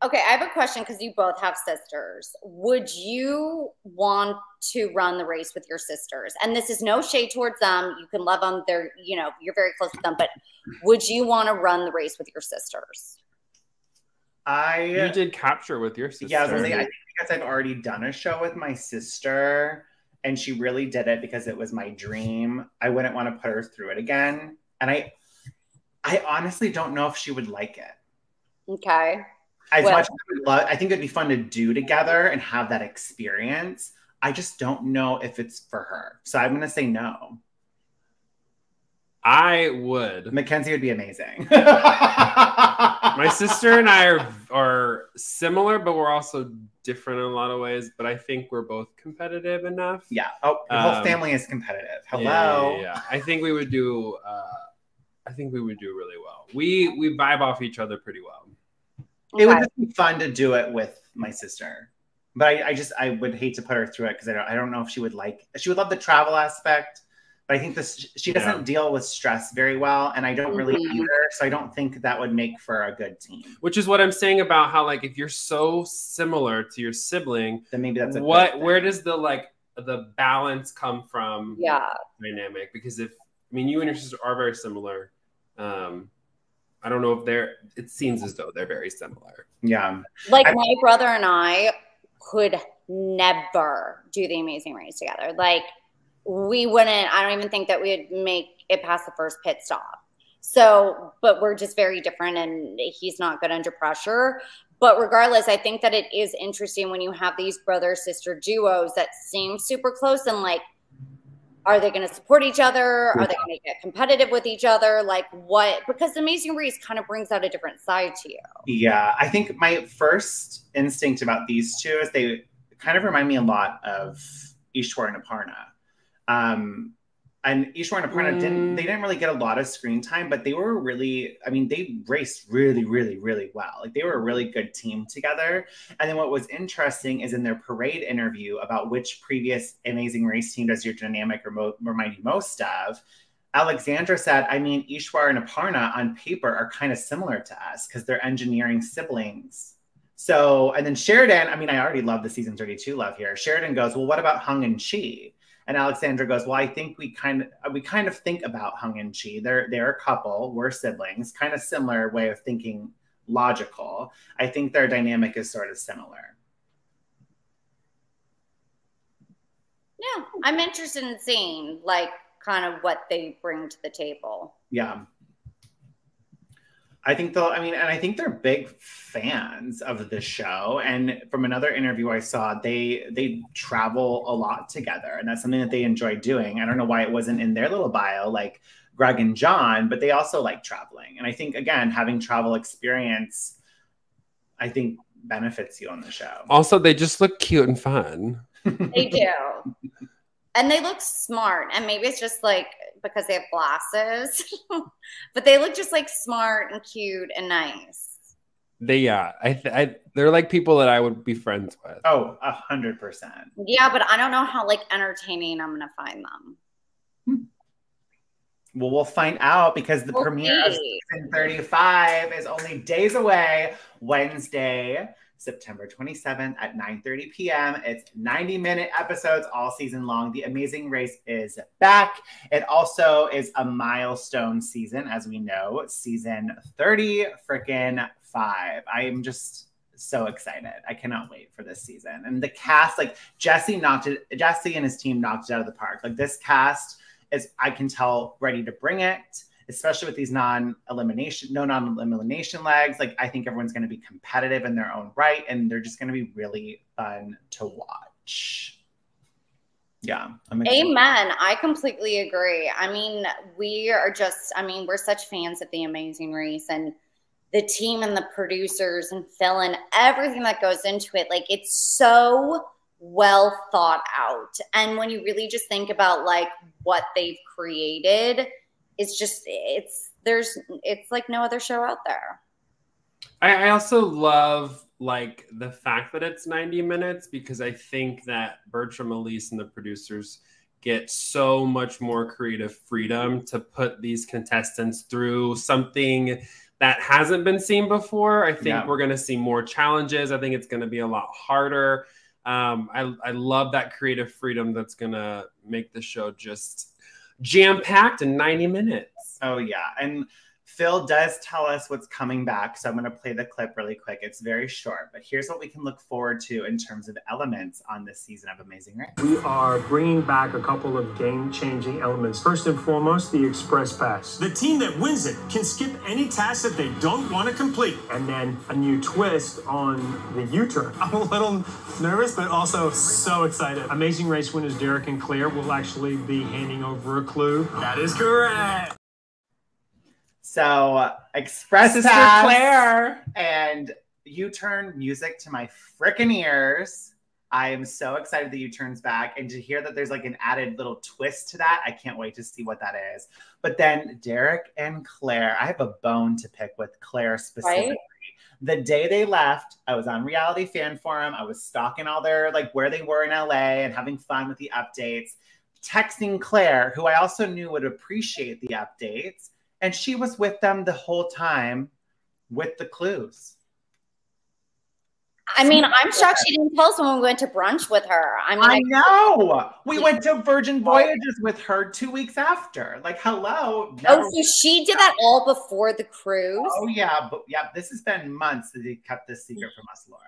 Okay, I have a question because you both have sisters. Would you want to run the race with your sisters? And this is no shade towards them. You can love them. They're, you know, you're very close with them. But would you want to run the race with your sisters? You did capture with your sister. Yeah, I was gonna say, I think because I've already done a show with my sister, and she really did it because it was my dream. I wouldn't want to put her through it again. And I honestly don't know if she would like it. Okay. As much as I would love, I think it'd be fun to do together and have that experience. I just don't know if it's for her. So I'm going to say no. I would. Mackenzie would be amazing. My sister and I are similar, but we're also different in a lot of ways. But I think we're both competitive enough. Yeah. Oh, the whole family is competitive. Hello. Yeah. I think we would do. I think we would do really well. We vibe off each other pretty well. It would just be fun to do it with my sister, but I would hate to put her through it because I don't know if she would like. She would love the travel aspect, but I think she doesn't deal with stress very well, and I don't really either. So I don't think that would make for a good team. Which is what I'm saying about how, like, if you're so similar to your sibling, then maybe that's where does the balance come from? Yeah, dynamic, because you and your sister are very similar. I don't know if it seems as though they're very similar. Yeah. Like my brother and I could never do the Amazing Race together. Like we wouldn't, I don't even think that we would make it past the first pit stop. So, but we're just very different and he's not good under pressure. But regardless, I think that it is interesting when you have these brother-sister duos that seem super close and like, are they going to support each other? Are they going to get competitive with each other? Like what? Because the Amazing Race kind of brings out a different side to you. Yeah, I think my first instinct about these two is they kind of remind me a lot of Ishwar and Aparna. And Ishwar and Aparna didn't really get a lot of screen time, but they were really, they raced really, really, really well. Like they were a really good team together. And then what was interesting is in their parade interview about which previous Amazing Race team does your dynamic remind you most of, Alexandra said, Ishwar and Aparna on paper are kind of similar to us because they're engineering siblings. So, and then Sheridan, I already love the season 32 love here. Sheridan goes, well, what about Hung and Chi? And Alexandra goes, well, I think we kind of think about Hung and Chi. They're a couple. We're siblings. Kind of similar way of thinking, logical. I think their dynamic is sort of similar. Yeah, I'm interested in seeing like kind of what they bring to the table. Yeah. I think I think they're big fans of the show. And from another interview I saw, they travel a lot together. And that's something that they enjoy doing. I don't know why it wasn't in their little bio, like Greg and John, but they also like traveling. And I think, again, having travel experience, I think benefits you on the show. Also, they just look cute and fun. They do. And they look smart. And maybe it's just like because they have glasses, but they look just like smart and cute and nice. They're like people that I would be friends with. Oh, 100%. Yeah, but I don't know how like entertaining I'm gonna find them. Well, we'll find out because the premiere of season 35 is only days away. Wednesday, September 27th at 9:30 p.m. It's 90-minute episodes all season long. The Amazing Race is back. It also is a milestone season, as we know, season 30 freaking 5. I am just so excited. I cannot wait for this season. And the cast, like Jesse and his team knocked it out of the park. Like this cast is, I can tell, ready to bring it. Especially with these non-elimination legs. Like I think everyone's going to be competitive in their own right. And they're just going to be really fun to watch. Yeah. Amen. I completely agree. We're such fans of the Amazing Race and the team and the producers and Phil and everything that goes into it. Like it's so well thought out. And when you really just think about like what they've created, it's like no other show out there. I also love like the fact that it's 90 minutes because I think that Bertram, Elise, and the producers get so much more creative freedom to put these contestants through something that hasn't been seen before. I think we're going to see more challenges. I think it's going to be a lot harder. I love that creative freedom that's going to make the show just jam-packed in 90 minutes. Oh, yeah. And Phil does tell us what's coming back, so I'm going to play the clip really quick. It's very short, but here's what we can look forward to in terms of elements on this season of Amazing Race. We are bringing back a couple of game-changing elements. First and foremost, the Express Pass. The team that wins it can skip any task that they don't want to complete. And then a new twist on the U-turn. I'm a little nervous, but also so excited. Amazing Race winners Derek and Claire will actually be handing over a clue. That is correct. So, Express Sister Pass Claire and U-turn music to my frickin' ears. I am so excited that U-turn's back, and to hear that there's like an added little twist to that, I can't wait to see what that is. But then Derek and Claire, I have a bone to pick with Claire specifically. Right? The day they left, I was on Reality Fan Forum. I was stalking all their, like, where they were in LA and having fun with the updates, texting Claire, who I also knew would appreciate the updates. And she was with them the whole time with the clues. I mean, I'm shocked she didn't tell us when we went to brunch with her. I mean, I know. We went to Virgin Voyages with her 2 weeks after. Like, hello. Oh, so she did that all before the cruise? Oh, yeah. But yeah, this has been months that they kept this secret from us, Laura.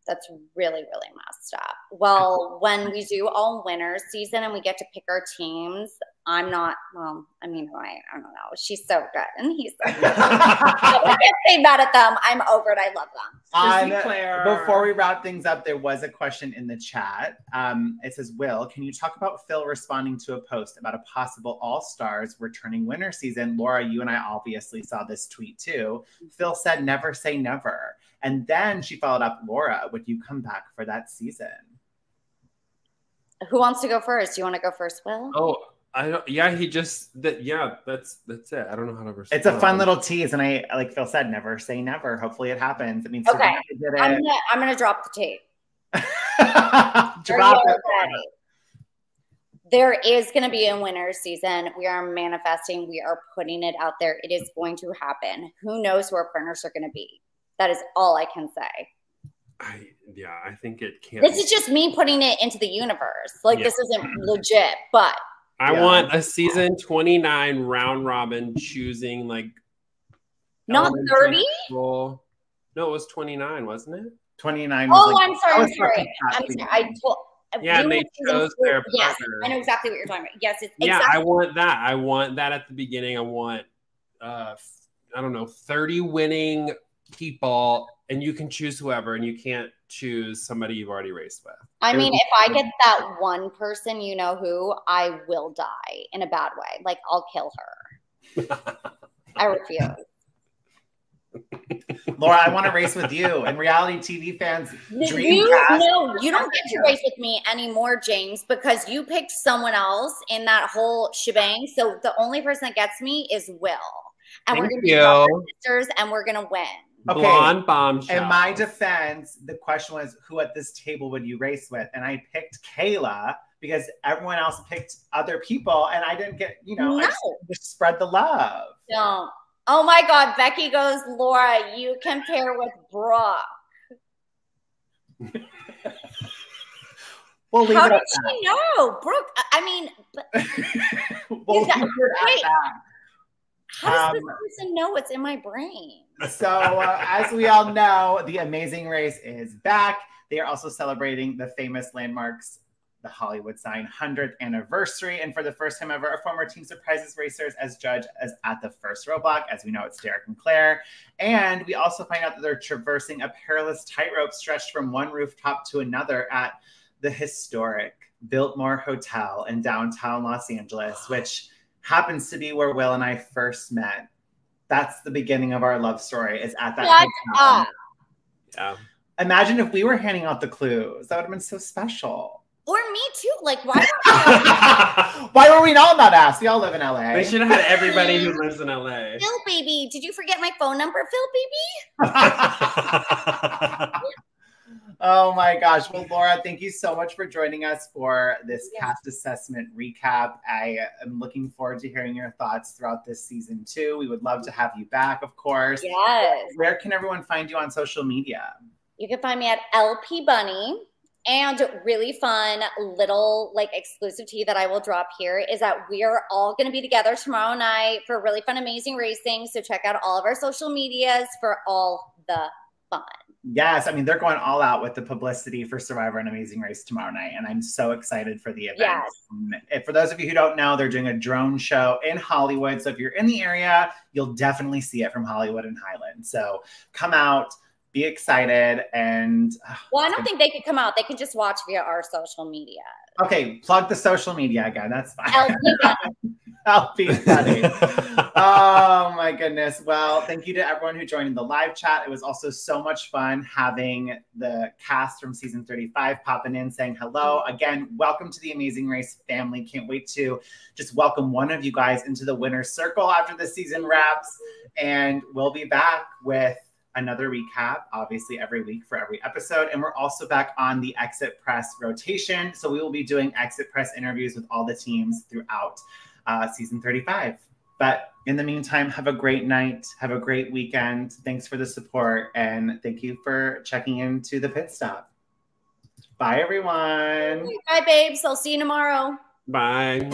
That's really, really messed up. Well, when we do all winners season and we get to pick our teams, I'm not, well, I mean, I don't know. She's so good and he's so good. I can't say mad at them. I'm over it. I love them. Before we wrap things up, there was a question in the chat. It says, Will, can you talk about Phil responding to a post about a possible All-Stars returning winner season? Laura, you and I obviously saw this tweet too. Phil said, never say never. And then she followed up, Laura, would you come back for that season? Who wants to go first? Do you want to go first, Will? Oh, I don't. Yeah, he just. Yeah, that's it. I don't know how to respond. It's a fun little tease, and I, like Phil said, never say never. Hopefully, it happens. It means okay. I'm gonna drop the tape. Drop it. There is going to be a winner's season. We are manifesting. We are putting it out there. It is going to happen. Who knows who our partners are going to be? That is all I can say. I think it can't. This is just me putting it into the universe. Like, this isn't legit, but. I want a season 29 round robin choosing like. Not 30? No, it was 29, wasn't it? 29. Oh, like, I'm sorry. I told. Yeah, and they chose their partner. Yes, I know exactly what you're talking about. Yes, it's yeah. exactly. I want that. I want that at the beginning. I want, I don't know, 30 winning people, and you can choose whoever, and you can't choose somebody you've already raced with. I mean, if I get that one person, you know who, I will die in a bad way. Like, I'll kill her. I refuse. Laura, I want to race with you and reality TV fans. You don't get to race with me anymore, James, because you picked someone else in that whole shebang. So the only person that gets me is Will. And we're going to be sisters and we're going to win. Okay. Blonde bombshell. In my defense, the question was, who at this table would you race with? And I picked Kayla because everyone else picked other people. And I didn't get, I just spread the love. Don't. Oh my God, Becky goes, Laura, you can pair with Brooke. We'll leave How it did at she know? Brooke, I mean, we'll leave it at that. How does this person know what's in my brain? So as we all know, the Amazing Race is back. They are also celebrating the famous landmarks, the Hollywood sign 100th anniversary. And for the first time ever, a former team surprises racers as judge as at the first roadblock. As we know, it's Derek and Claire. And we also find out that they're traversing a perilous tightrope stretched from one rooftop to another at the historic Biltmore Hotel in downtown Los Angeles, which happens to be where Will and I first met. That's the beginning of our love story, is at that hotel. Yeah. Imagine if we were handing out the clues. That would have been so special. Or me too. Like, why? Why were we not on that ass? We all live in LA. They should have had everybody who lives in LA. Phil, baby. Did you forget my phone number, Phil, baby? Oh my gosh. Well, Laura, thank you so much for joining us for this cast assessment recap. I am looking forward to hearing your thoughts throughout this season too. We would love to have you back, of course. Yes. Where can everyone find you on social media? You can find me at LP Bunny. And really fun little like exclusive tea that I will drop here is that we are all going to be together tomorrow night for really fun, amazing racing. So check out all of our social medias for all the fun. Yes, I mean, they're going all out with the publicity for Survivor and Amazing Race tomorrow night, and I'm so excited for the event. Yes. For those of you who don't know, they're doing a drone show in Hollywood, so if you're in the area, you'll definitely see it from Hollywood and Highland. So come out, be excited, and... Well, I don't think they could come out. They can just watch via our social media. Okay, plug the social media again. That's fine. LP Bunny. Oh my goodness. Well, thank you to everyone who joined in the live chat. It was also so much fun having the cast from season 35 popping in saying hello. Again, welcome to the Amazing Race family. Can't wait to just welcome one of you guys into the winner's circle after the season wraps. And we'll be back with another recap, obviously every week for every episode. And we're also back on the Exit Press rotation. So we will be doing Exit Press interviews with all the teams throughout season 35. But in the meantime, have a great night. Have a great weekend. Thanks for the support. And thank you for checking into the Pit Stop. Bye, everyone. Bye, babes. I'll see you tomorrow. Bye.